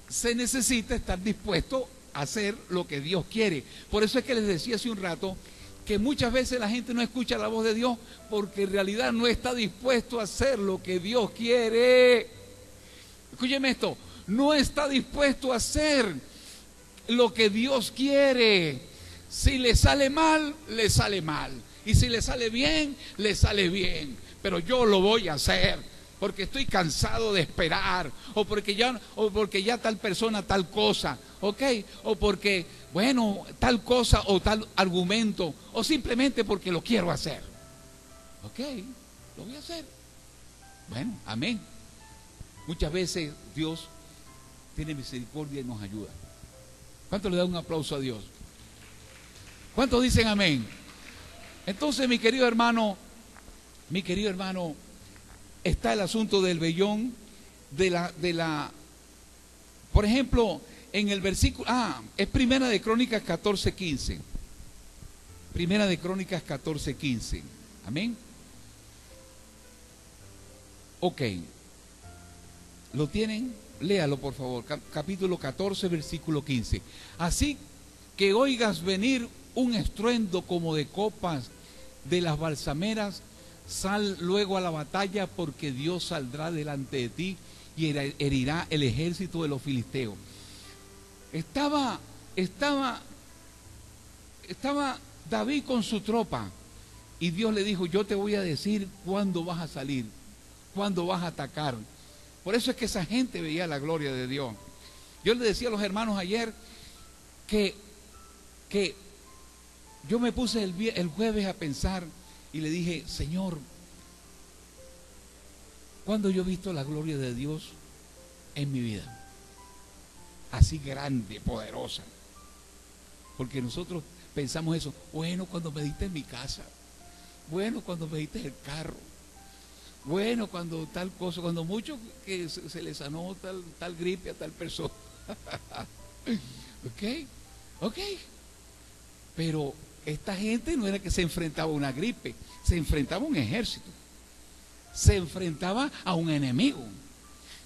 se necesita estar dispuesto a hacer lo que Dios quiere. Por eso es que les decía hace un rato que muchas veces la gente no escucha la voz de Dios porque en realidad no está dispuesto a hacer lo que Dios quiere. Escúcheme esto, no está dispuesto a hacer lo que Dios quiere. Si le sale mal, le sale mal. Y si le sale bien, le sale bien. Pero yo lo voy a hacer porque estoy cansado de esperar, o porque ya tal persona tal cosa, ¿ok? O porque, bueno, tal cosa o tal argumento, o simplemente porque lo quiero hacer. ¿Ok? Lo voy a hacer. Bueno, amén. Muchas veces Dios tiene misericordia y nos ayuda. ¿Cuánto le da un aplauso a Dios? ¿Cuántos dicen amén? Entonces, mi querido hermano, está el asunto del vellón, por ejemplo, en el versículo, es Primera de Crónicas 14:15. Primera de Crónicas 14:15. Amén. Ok. ¿Lo tienen? Léalo, por favor. Capítulo 14, versículo 15. Así que oigas venir un estruendo como de copas de las balsameras, sal luego a la batalla, porque Dios saldrá delante de ti y herirá el ejército de los filisteos. Estaba David con su tropa y Dios le dijo, yo te voy a decir cuándo vas a salir, cuándo vas a atacar. Por eso es que esa gente veía la gloria de Dios. Yo le decía a los hermanos ayer que yo me puse el jueves a pensar y le dije, Señor, ¿cuándo yo he visto la gloria de Dios en mi vida? Así grande, poderosa. Porque nosotros pensamos eso, bueno, cuando me diste en mi casa, bueno, cuando me diste el carro, bueno, cuando tal cosa, cuando mucho que se le sanó tal gripe a tal persona. Ok. Pero esta gente no era que se enfrentaba a una gripe, se enfrentaba a un ejército, se enfrentaba a un enemigo,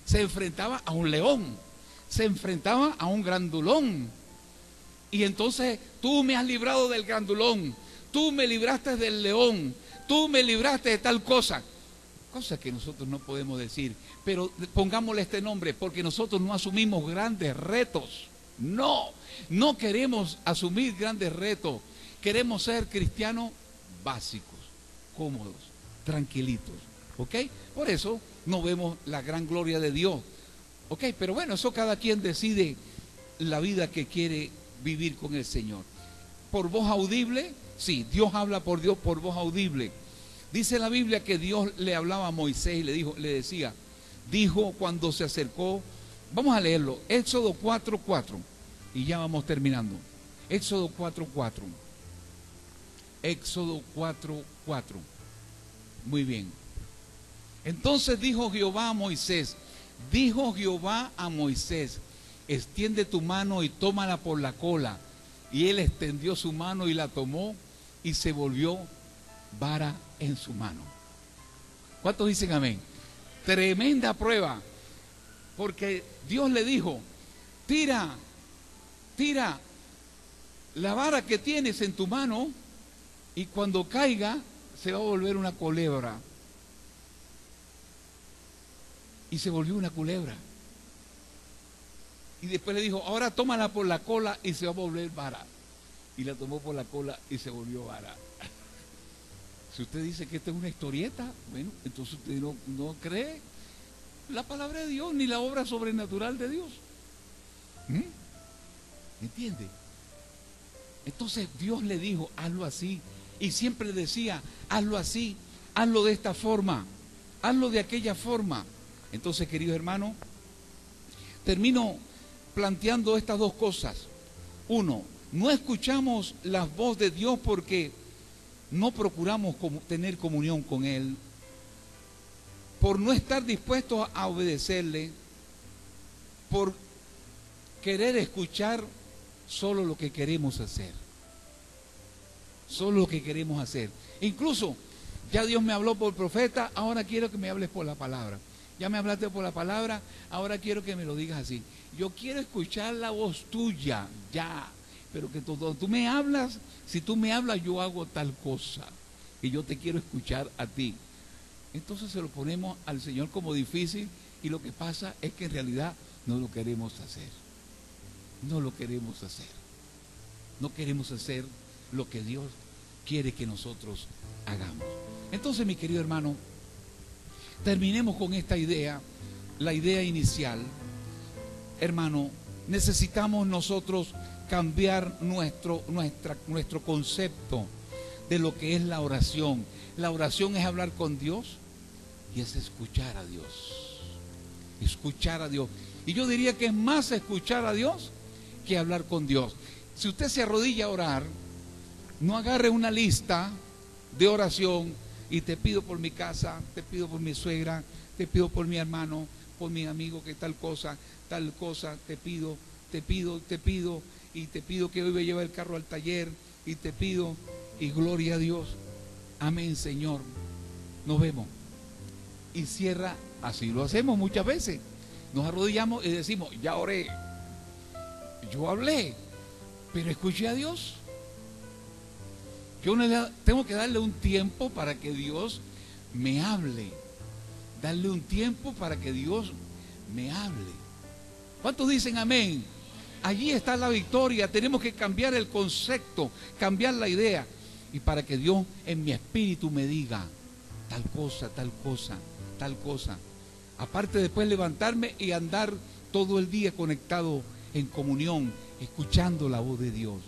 se enfrentaba a un león, se enfrentaba a un grandulón. Y entonces tú me has librado del grandulón, tú me libraste del león, tú me libraste de tal cosa. Cosa que nosotros no podemos decir, pero pongámosle este nombre, porque nosotros no asumimos grandes retos. No queremos asumir grandes retos. Queremos ser cristianos básicos, cómodos, tranquilitos. ¿Ok? Por eso no vemos la gran gloria de Dios. ¿Ok? Pero bueno, eso cada quien decide la vida que quiere vivir con el Señor. Por voz audible, sí, Dios habla por voz audible. Dice la Biblia que Dios le hablaba a Moisés y le decía, dijo cuando se acercó, vamos a leerlo, Éxodo 4:4, y ya vamos terminando. Éxodo 4:4. Éxodo 4:4. Muy bien. Entonces dijo Jehová a Moisés, extiende tu mano y tómala por la cola. Y él extendió su mano y la tomó y se volvió vara en su mano. ¿Cuántos dicen amén? Tremenda prueba, porque Dios le dijo, tira la vara que tienes en tu mano Y cuando caiga, se va a volver una culebra. Y se volvió una culebra. Y después le dijo, ahora tómala por la cola y se va a volver vara. Y la tomó por la cola y se volvió vara. Si usted dice que esta es una historieta, bueno, entonces usted no cree la palabra de Dios ni la obra sobrenatural de Dios. ¿Me entiende? Entonces Dios le dijo, hazlo así. Y siempre le decía, hazlo así, hazlo de esta forma, hazlo de aquella forma. Entonces, queridos hermanos, termino planteando estas dos cosas. Uno, no escuchamos la voz de Dios porque no procuramos tener comunión con Él, por no estar dispuestos a obedecerle, por querer escuchar solo lo que queremos hacer. Solo lo que queremos hacer. Incluso, ya Dios me habló por profeta, ahora quiero que me hables por la palabra. Ya me hablaste por la palabra, ahora quiero que me lo digas así. Yo quiero escuchar la voz tuya, ya. Pero que tú me hablas, si tú me hablas, yo hago tal cosa. Y yo te quiero escuchar a ti. Entonces se lo ponemos al Señor como difícil y lo que pasa es que en realidad no lo queremos hacer. No lo queremos hacer. No queremos hacer lo que Dios quiere que nosotros hagamos. Entonces, mi querido hermano, terminemos con esta idea, la idea inicial. Hermano, necesitamos nosotros cambiar nuestro concepto de lo que es la oración. La oración es hablar con Dios y es escuchar a Dios. Escuchar a Dios. Y yo diría que es más escuchar a Dios que hablar con Dios. Si usted se arrodilla a orar, no agarre una lista de oración y te pido por mi casa, te pido por mi suegra, te pido por mi hermano, por mi amigo que tal cosa, te pido, y te pido que hoy me lleve el carro al taller, y te pido, y gloria a Dios, amén Señor, nos vemos. Y cierra, así lo hacemos muchas veces, nos arrodillamos y decimos, ya oré, yo hablé, pero escuché a Dios. Yo tengo que darle un tiempo para que Dios me hable. Darle un tiempo para que Dios me hable. ¿Cuántos dicen amén? Allí está la victoria. Tenemos que cambiar el concepto, cambiar la idea. Y para que Dios en mi espíritu me diga tal cosa, tal cosa, tal cosa. Aparte después levantarme y andar todo el día conectado en comunión, escuchando la voz de Dios.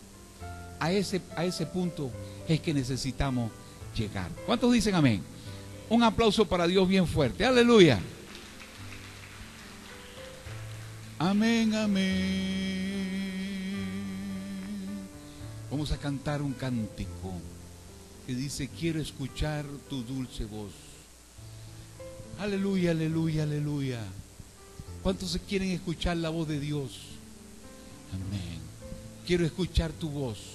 A ese punto es que necesitamos llegar. ¿Cuántos dicen amén? Un aplauso para Dios bien fuerte. Aleluya. Amén, amén. Vamos a cantar un cántico que dice, quiero escuchar tu dulce voz. Aleluya, aleluya, aleluya. ¿Cuántos se quieren escuchar la voz de Dios? Amén. Quiero escuchar tu voz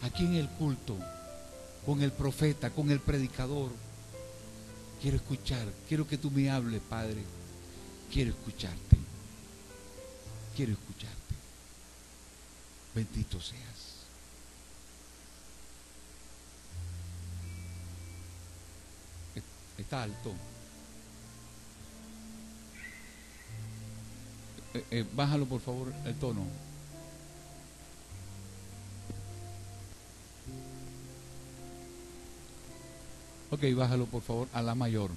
aquí en el culto, con el profeta, con el predicador. Quiero escuchar, quiero que tú me hables, Padre. Quiero escucharte. Quiero escucharte. Bendito seas. Está alto. Bájalo por favor el tono. Ok, bájalo por favor a la mayor.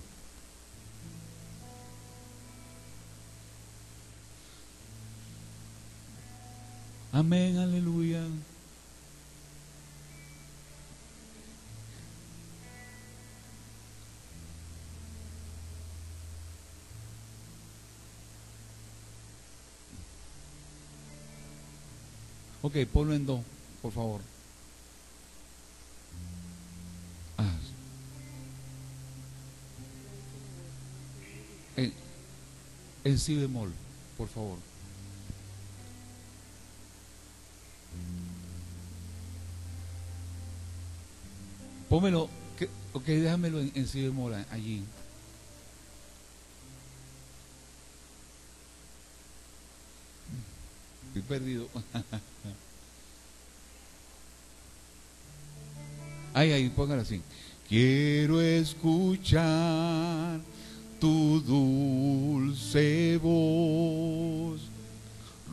Amén, aleluya. Ok, ponlo en do, por favor. En si bemol, por favor. Pómelo, ok, déjamelo en si bemol allí. Estoy perdido. Ahí, póngalo así. Quiero escuchar tu dulce voz,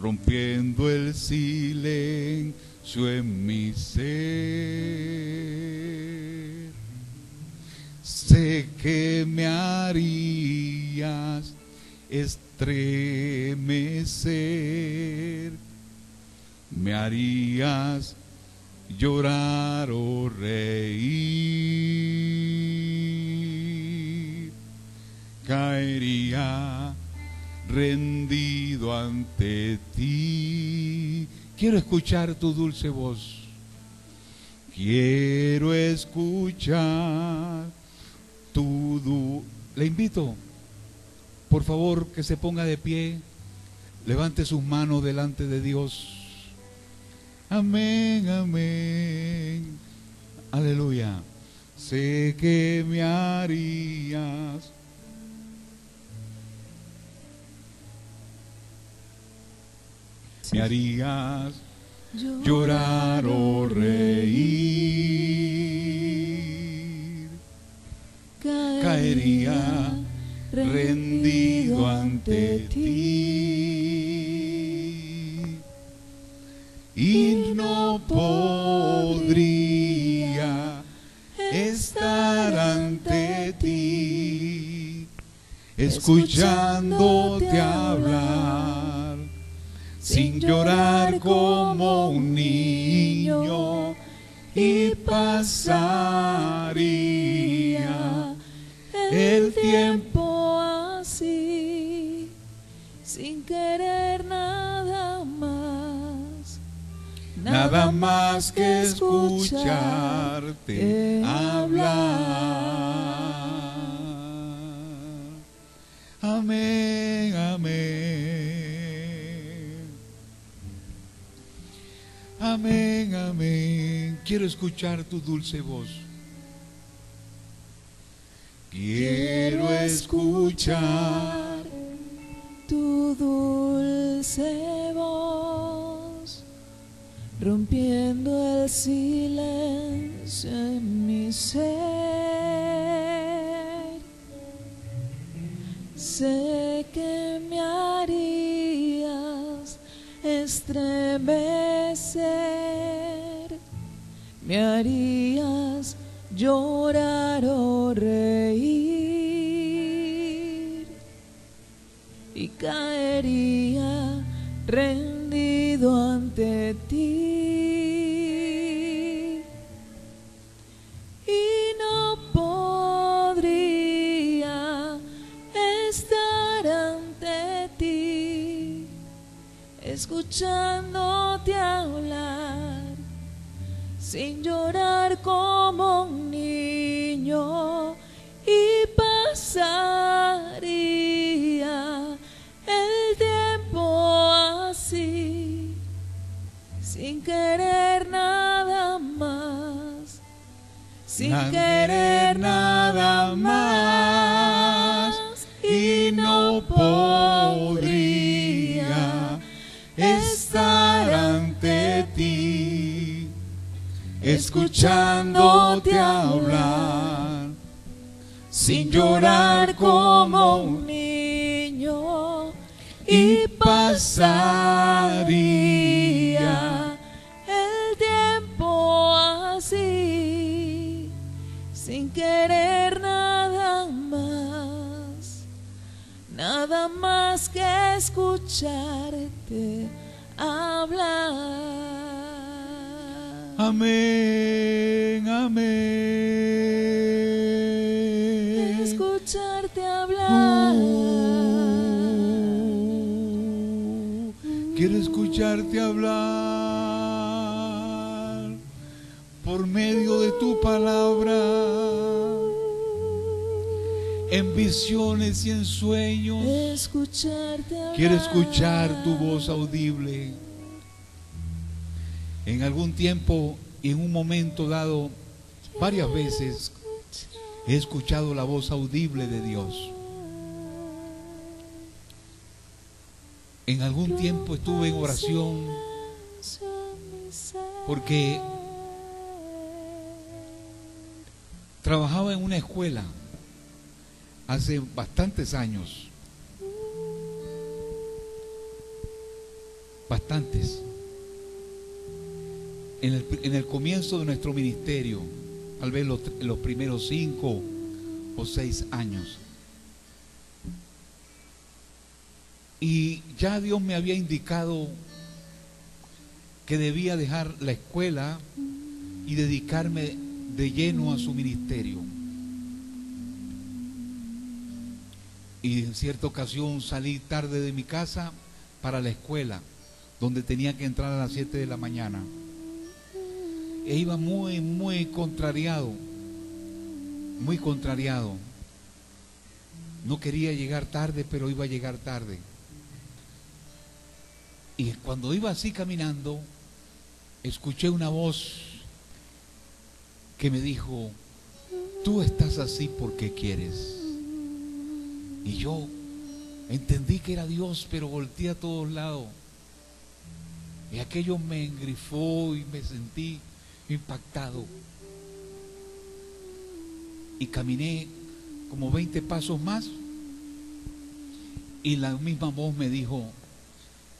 rompiendo el silencio en mi ser. Sé que me harías estremecer, me harías llorar o reír, caería rendido ante ti. Quiero escuchar tu dulce voz, quiero escuchar le invito, por favor, que se ponga de pie, levante sus manos delante de Dios. Amén, amén, aleluya. Sé que me harías llorar o reír, caería rendido ante ti y no podría estar ante ti escuchándote hablar sin llorar como un niño, y pasaría el tiempo así, sin querer nada más que escucharte hablar. Amén, amén. Amén, amén. Quiero escuchar tu dulce voz. Quiero escuchar tu dulce voz, rompiendo el silencio en mi ser. Sé que me harías estremecer, me harías llorar o reír, y caería rendido ante ti, y no podría estar ante ti escuchándote hablar sin llorar como un niño, y pasaría el tiempo así, sin querer nada más, sin querer nada más, y no podría estar ante ti escuchándote hablar sin llorar como un niño, y pasaría el tiempo así, sin querer nada más que escucharte hablar. Amén, amén. Escucharte hablar. Quiero escucharte hablar por medio de tu palabra, en visiones y en sueños. Escucharte hablar. Quiero escuchar tu voz audible. En algún tiempo y en un momento dado, varias veces he escuchado la voz audible de Dios. En algún tiempo estuve en oración porque Trabajaba en una escuela hace bastantes años. Bastantes. En el comienzo de nuestro ministerio, tal vez los primeros 5 o 6 años. Y ya Dios me había indicado que debía dejar la escuela y dedicarme de lleno a su ministerio. Y en cierta ocasión salí tarde de mi casa para la escuela, donde tenía que entrar a las 7 de la mañana. E iba muy contrariado, muy contrariado. No quería llegar tarde, pero iba a llegar tarde. Y cuando iba así caminando, escuché una voz que me dijo: tú estás así porque quieres. Y yo entendí que era Dios, pero volteé a todos lados. Y aquello me engrifó y me sentí impactado. Y caminé como 20 pasos más y la misma voz me dijo: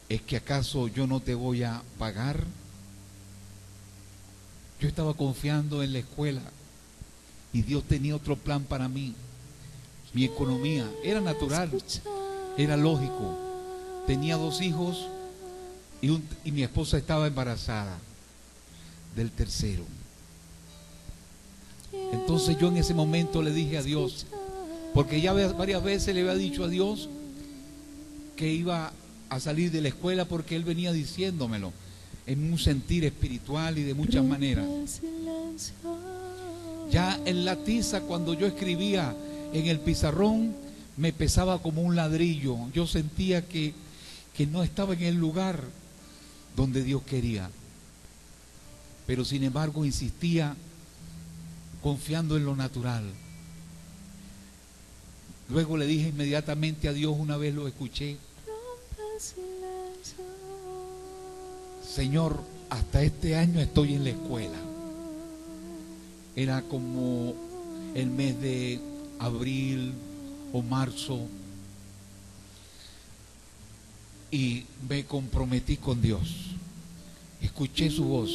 ¿es que acaso yo no te voy a pagar? Yo estaba confiando en la escuela y Dios tenía otro plan para mí. Mi economía era natural, era lógico. Tenía 2 hijos y mi esposa estaba embarazada del tercero. Entonces yo en ese momento le dije a Dios, porque ya varias veces le había dicho a Dios que iba a salir de la escuela, porque Él venía diciéndomelo en un sentir espiritual y de muchas maneras. Ya en la tiza, cuando yo escribía en el pizarrón, me pesaba como un ladrillo. Yo sentía que no estaba en el lugar donde Dios quería. Pero sin embargo insistía, confiando en lo natural. Luego le dije inmediatamente a Dios, una vez lo escuché: Señor, hasta este año estoy en la escuela. Era como el mes de abril o marzo, y me comprometí con Dios. Escuché su voz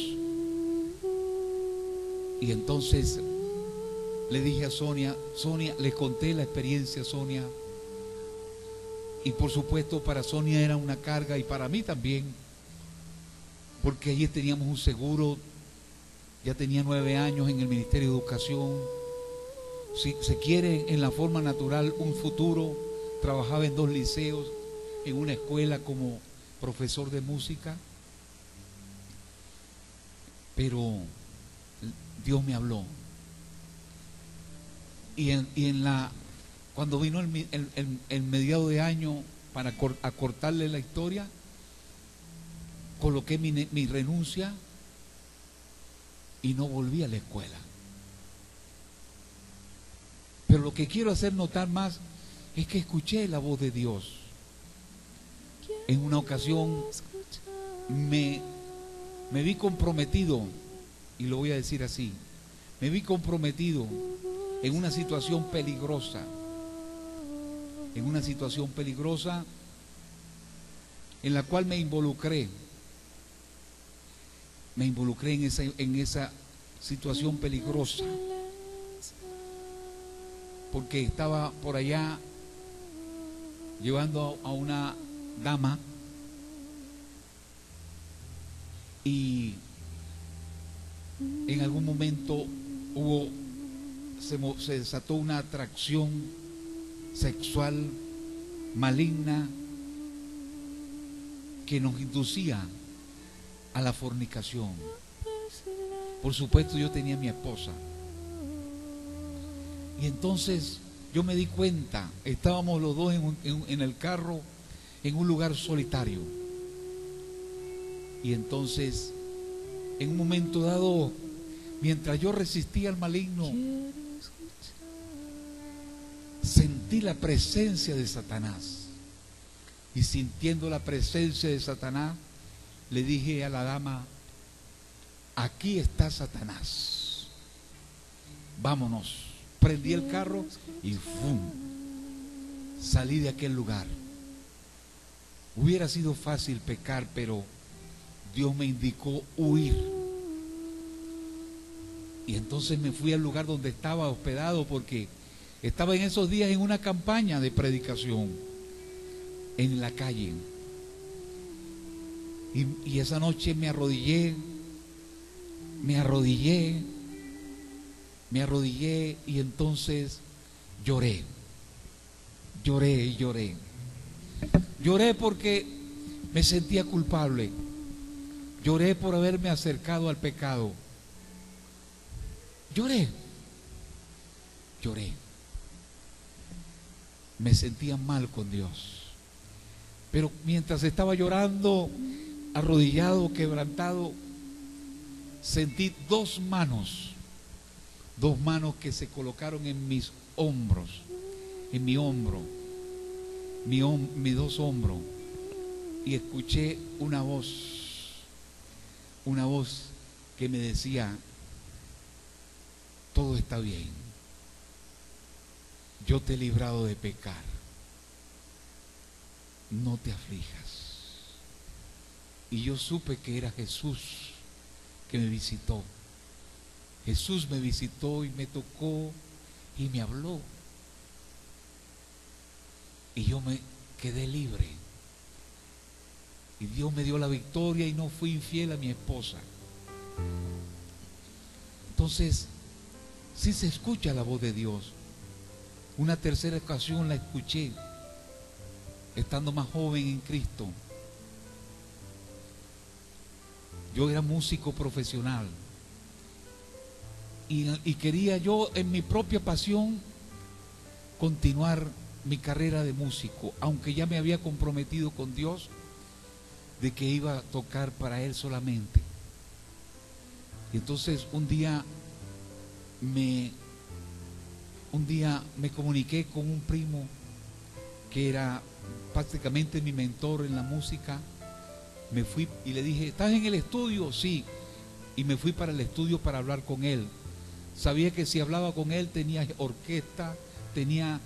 y entonces le dije a Sonia, le conté la experiencia a Sonia, y por supuesto para Sonia era una carga y para mí también, porque allí teníamos un seguro. Ya tenía 9 años en el Ministerio de Educación. Si se quiere, en la forma natural, un futuro. Trabajaba en 2 liceos, en una escuela como profesor de música. Pero Dios me habló. Cuando vino el mediado de año, para acortarle la historia, coloqué mi renuncia y no volví a la escuela. Pero lo que quiero hacer notar más es que escuché la voz de Dios. En una ocasión me vi comprometido, y lo voy a decir así, me vi comprometido en una situación peligrosa. En una situación peligrosa en la cual me involucré. Me involucré en esa situación peligrosa, porque estaba por allá llevando a una dama y en algún momento se desató una atracción sexual maligna que nos inducía a la fornicación. Por supuesto, yo tenía a mi esposa. Y entonces yo me di cuenta, estábamos los dos en el carro, en un lugar solitario. Y entonces, en un momento dado, mientras yo resistía al maligno, sentí la presencia de Satanás. Y sintiendo la presencia de Satanás, le dije a la dama: aquí está Satanás, vámonos. prendí el carro y ¡fum! Salí de aquel lugar. Hubiera sido fácil pecar, pero Dios me indicó huir. Y entonces me fui al lugar donde estaba hospedado, porque estaba en esos días en una campaña de predicación en la calle. Y esa noche me arrodillé y entonces lloré. Lloré porque me sentía culpable. Lloré por haberme acercado al pecado. Lloré. Me sentía mal con Dios. Pero mientras estaba llorando, arrodillado, quebrantado, sentí dos manos que se colocaron en mis hombros, en mi hombro, mis dos hombros, y escuché una voz que me decía: todo está bien, yo te he librado de pecar, no te aflijas. Y yo supe que era Jesús que me visitó. Jesús me visitó y me tocó y me habló. Y yo me quedé libre. Y Dios me dio la victoria y no fui infiel a mi esposa. Entonces, sí se escucha la voz de Dios. Una tercera ocasión la escuché, estando más joven en Cristo. Yo era músico profesional y quería yo en mi propia pasión continuar mi carrera de músico, aunque ya me había comprometido con Dios de que iba a tocar para Él solamente. Y entonces un día me comuniqué con un primo que era prácticamente mi mentor en la música. Me fui y le dije: ¿estás en el estudio? Sí. Y me fui para el estudio para hablar con él. Sabía que si hablaba con él tenía orquesta, tenía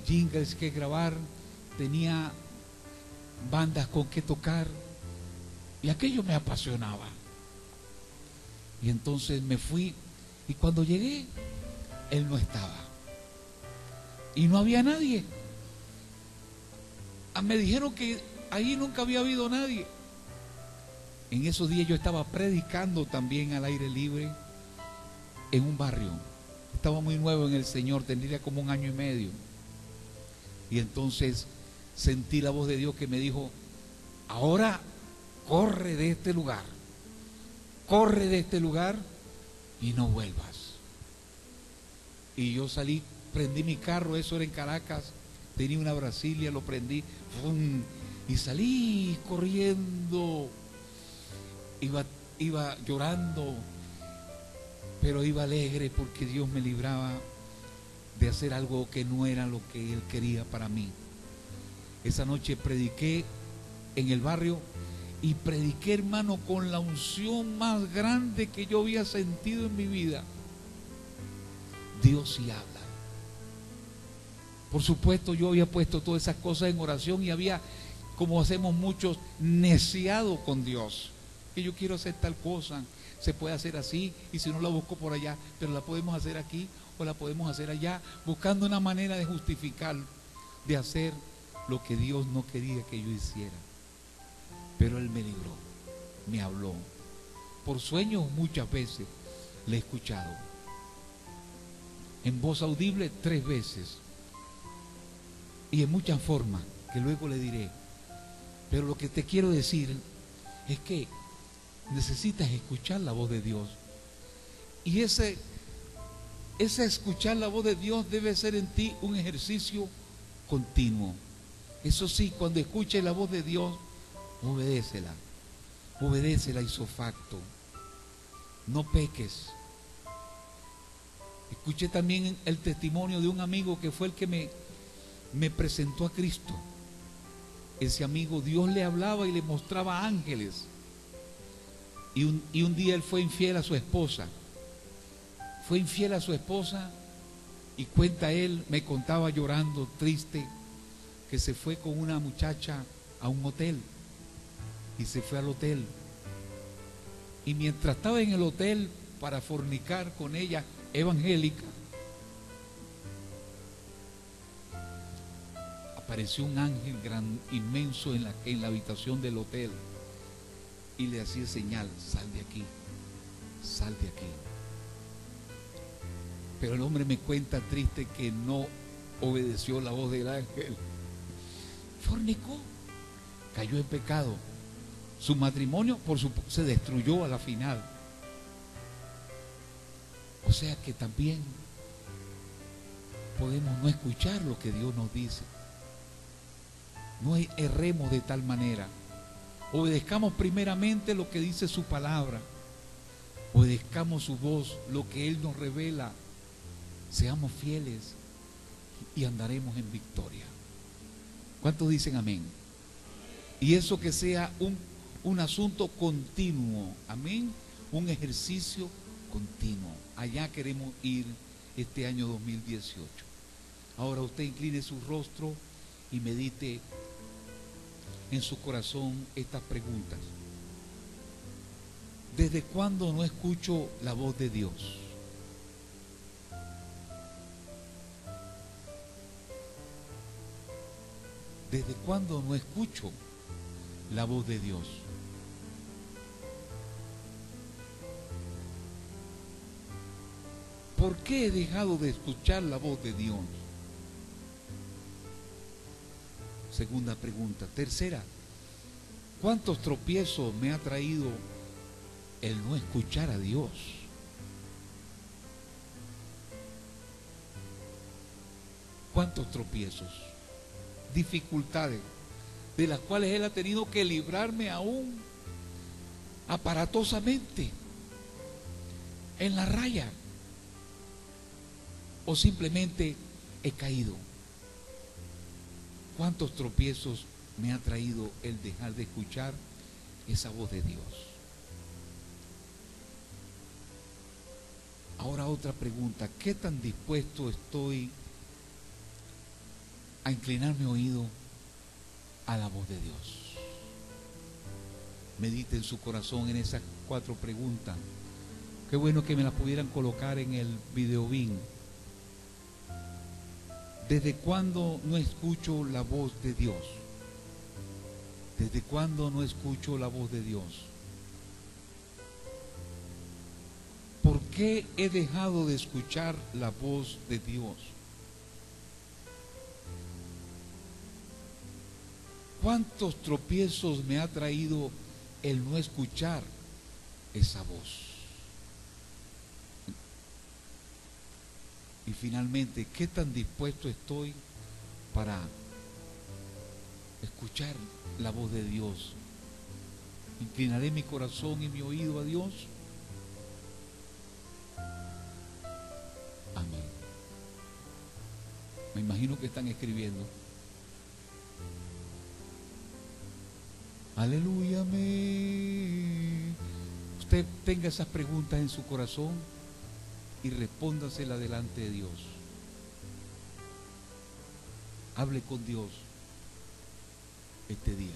jingles que grabar, tenía bandas con que tocar, y aquello me apasionaba. Y entonces me fui, y cuando llegué, él no estaba y no había nadie. Me dijeron que ahí nunca había habido nadie. En esos días yo estaba predicando también al aire libre en un barrio. Estaba muy nuevo en el Señor, tendría como 1 año y medio. Y entonces sentí la voz de Dios que me dijo: ahora corre de este lugar y no vuelvas. Y yo salí, prendí mi carro, eso era en Caracas, tenía una Brasilia, lo prendí, ¡fum! Y salí corriendo. Iba llorando, pero iba alegre porque Dios me libraba de hacer algo que no era lo que Él quería para mí. Esa noche prediqué en el barrio y prediqué, hermano, con la unción más grande que yo había sentido en mi vida. Dios sí habla. Por supuesto, yo había puesto todas esas cosas en oración y había, como hacemos muchos, neciado con Dios. Que yo quiero hacer tal cosa, se puede hacer así, y si no la busco por allá, pero la podemos hacer aquí o la podemos hacer allá, buscando una manera de justificar, de hacer lo que Dios no quería que yo hiciera. Pero Él me libró, me habló. Por sueños muchas veces le he escuchado. En voz audible 3 veces. Y en muchas formas, que luego le diré. Pero lo que te quiero decir es que necesitas escuchar la voz de Dios. Y ese escuchar la voz de Dios debe ser en ti un ejercicio continuo. Eso sí, cuando escuches la voz de Dios, obedécela isofacto. No peques. Escuché también el testimonio de un amigo que fue el que me presentó a Cristo. Ese amigo, Dios le hablaba y le mostraba ángeles. Y un día él fue infiel a su esposa. Fue infiel a su esposa Y cuenta él, me contaba llorando, triste, que se fue con una muchacha a un hotel. Y se fue al hotel. Y mientras estaba en el hotel para fornicar con ella, evangélica, apareció un ángel inmenso en la habitación del hotel y le hacía señal: sal de aquí, sal de aquí. Pero el hombre me cuenta triste que no obedeció la voz del ángel, fornicó, cayó en pecado. Su matrimonio se destruyó a la final. O sea que también podemos no escuchar lo que Dios nos dice. No erremos de tal manera. Obedezcamos primeramente lo que dice su palabra. Obedezcamos su voz, lo que Él nos revela. Seamos fieles y andaremos en victoria. ¿Cuántos dicen amén? Y eso que sea un asunto continuo. Amén. Un ejercicio continuo. Allá queremos ir este año 2018. Ahora usted incline su rostro y medite en su corazón estas preguntas. ¿Desde cuándo no escucho la voz de Dios? ¿Desde cuándo no escucho la voz de Dios? ¿Por qué he dejado de escuchar la voz de Dios? Segunda pregunta. Tercera, ¿cuántos tropiezos me ha traído el no escuchar a Dios? ¿Cuántos tropiezos? Dificultades de las cuales Él ha tenido que librarme aún aparatosamente, en la raya, o simplemente he caído. ¿Cuántos tropiezos me ha traído el dejar de escuchar esa voz de Dios? Ahora otra pregunta: ¿qué tan dispuesto estoy a inclinar mi oído a la voz de Dios? Medite en su corazón en esas 4 preguntas. Qué bueno que me las pudieran colocar en el videobin. ¿Desde cuándo no escucho la voz de Dios? ¿Desde cuándo no escucho la voz de Dios? ¿Por qué he dejado de escuchar la voz de Dios? ¿Cuántos tropiezos me ha traído el no escuchar esa voz? Y finalmente, ¿qué tan dispuesto estoy para escuchar la voz de Dios? ¿Inclinaré mi corazón y mi oído a Dios? Amén. Me imagino que están escribiendo. Aleluya, amén. Usted tenga esas preguntas en su corazón y respóndasela delante de Dios. Hable con Dios este día.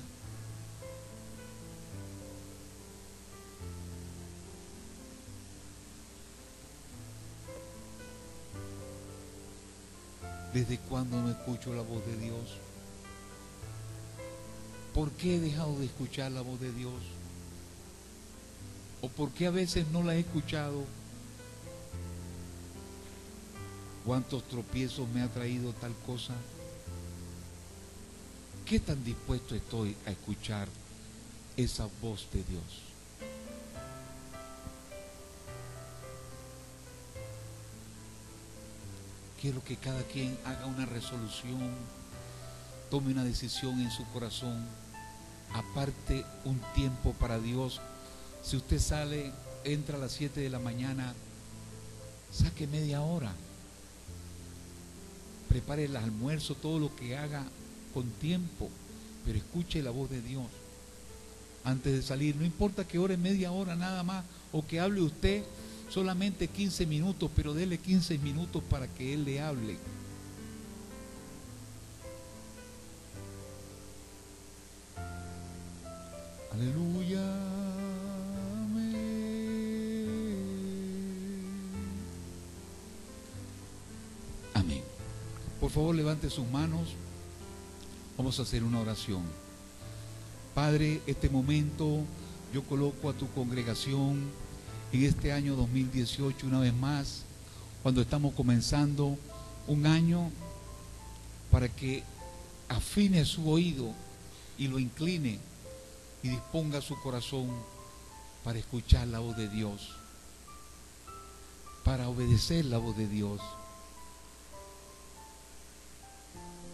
¿Desde cuándo no escucho la voz de Dios? ¿Por qué he dejado de escuchar la voz de Dios? ¿O por qué a veces no la he escuchado? ¿Cuántos tropiezos me ha traído tal cosa? ¿Qué tan dispuesto estoy a escuchar esa voz de Dios? Quiero que cada quien haga una resolución, tome una decisión en su corazón, aparte un tiempo para Dios. Si usted sale, entra a las 7 de la mañana, saque media hora. Prepare el almuerzo, todo lo que haga con tiempo, pero escuche la voz de Dios antes de salir. No importa que ore media hora nada más, o que hable usted solamente 15 minutos, pero dele 15 minutos para que Él le hable. Aleluya. Amén. Por favor, levante sus manos. Vamos a hacer una oración. Padre, este momento yo coloco a tu congregación en este año 2018 una vez más, cuando estamos comenzando un año, para que afine su oído y lo incline y disponga su corazón para escuchar la voz de Dios, para obedecer la voz de Dios,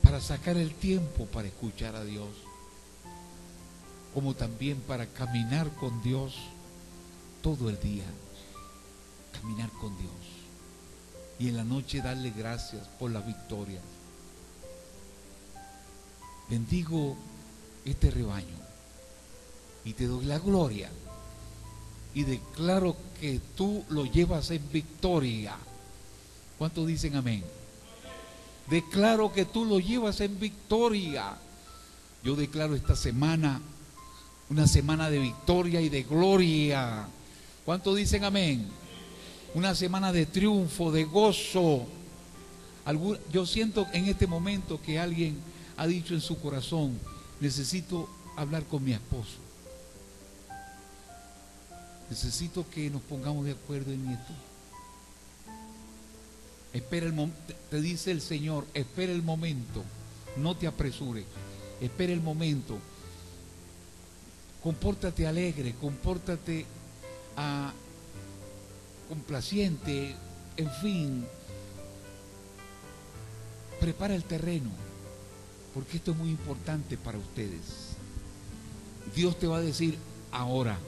para sacar el tiempo para escuchar a Dios, como también para caminar con Dios todo el día, caminar con Dios, y en la noche darle gracias por la victoria. Bendigo este rebaño y te doy la gloria y declaro que tú lo llevas en victoria. ¿Cuántos dicen amén? Declaro que tú lo llevas en victoria. Yo declaro esta semana una semana de victoria y de gloria. ¿Cuántos dicen amén? Una semana de triunfo, de gozo. Yo siento en este momento que alguien ha dicho en su corazón: necesito hablar con mi esposo. Necesito que nos pongamos de acuerdo en esto. Espera el momento, te dice el Señor, espera el momento, no te apresures, espera el momento. Compórtate alegre, compórtate complaciente, en fin, prepara el terreno, porque esto es muy importante para ustedes. Dios te va a decir: ahora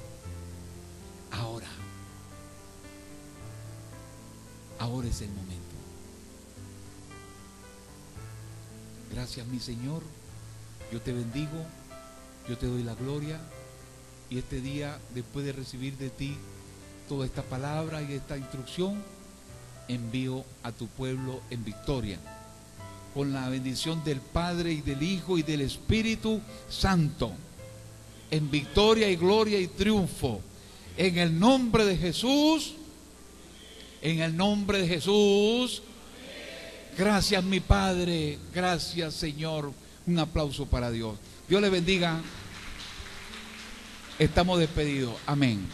es el momento. Gracias, mi Señor, yo te bendigo, yo te doy la gloria, y este día, después de recibir de ti toda esta palabra y esta instrucción, envío a tu pueblo en victoria, con la bendición del Padre y del Hijo y del Espíritu Santo, en victoria y gloria y triunfo, en el nombre de Jesús, en el nombre de Jesús. Gracias, mi Padre, gracias, Señor. Un aplauso para Dios. Dios le bendiga. Estamos despedidos. Amén.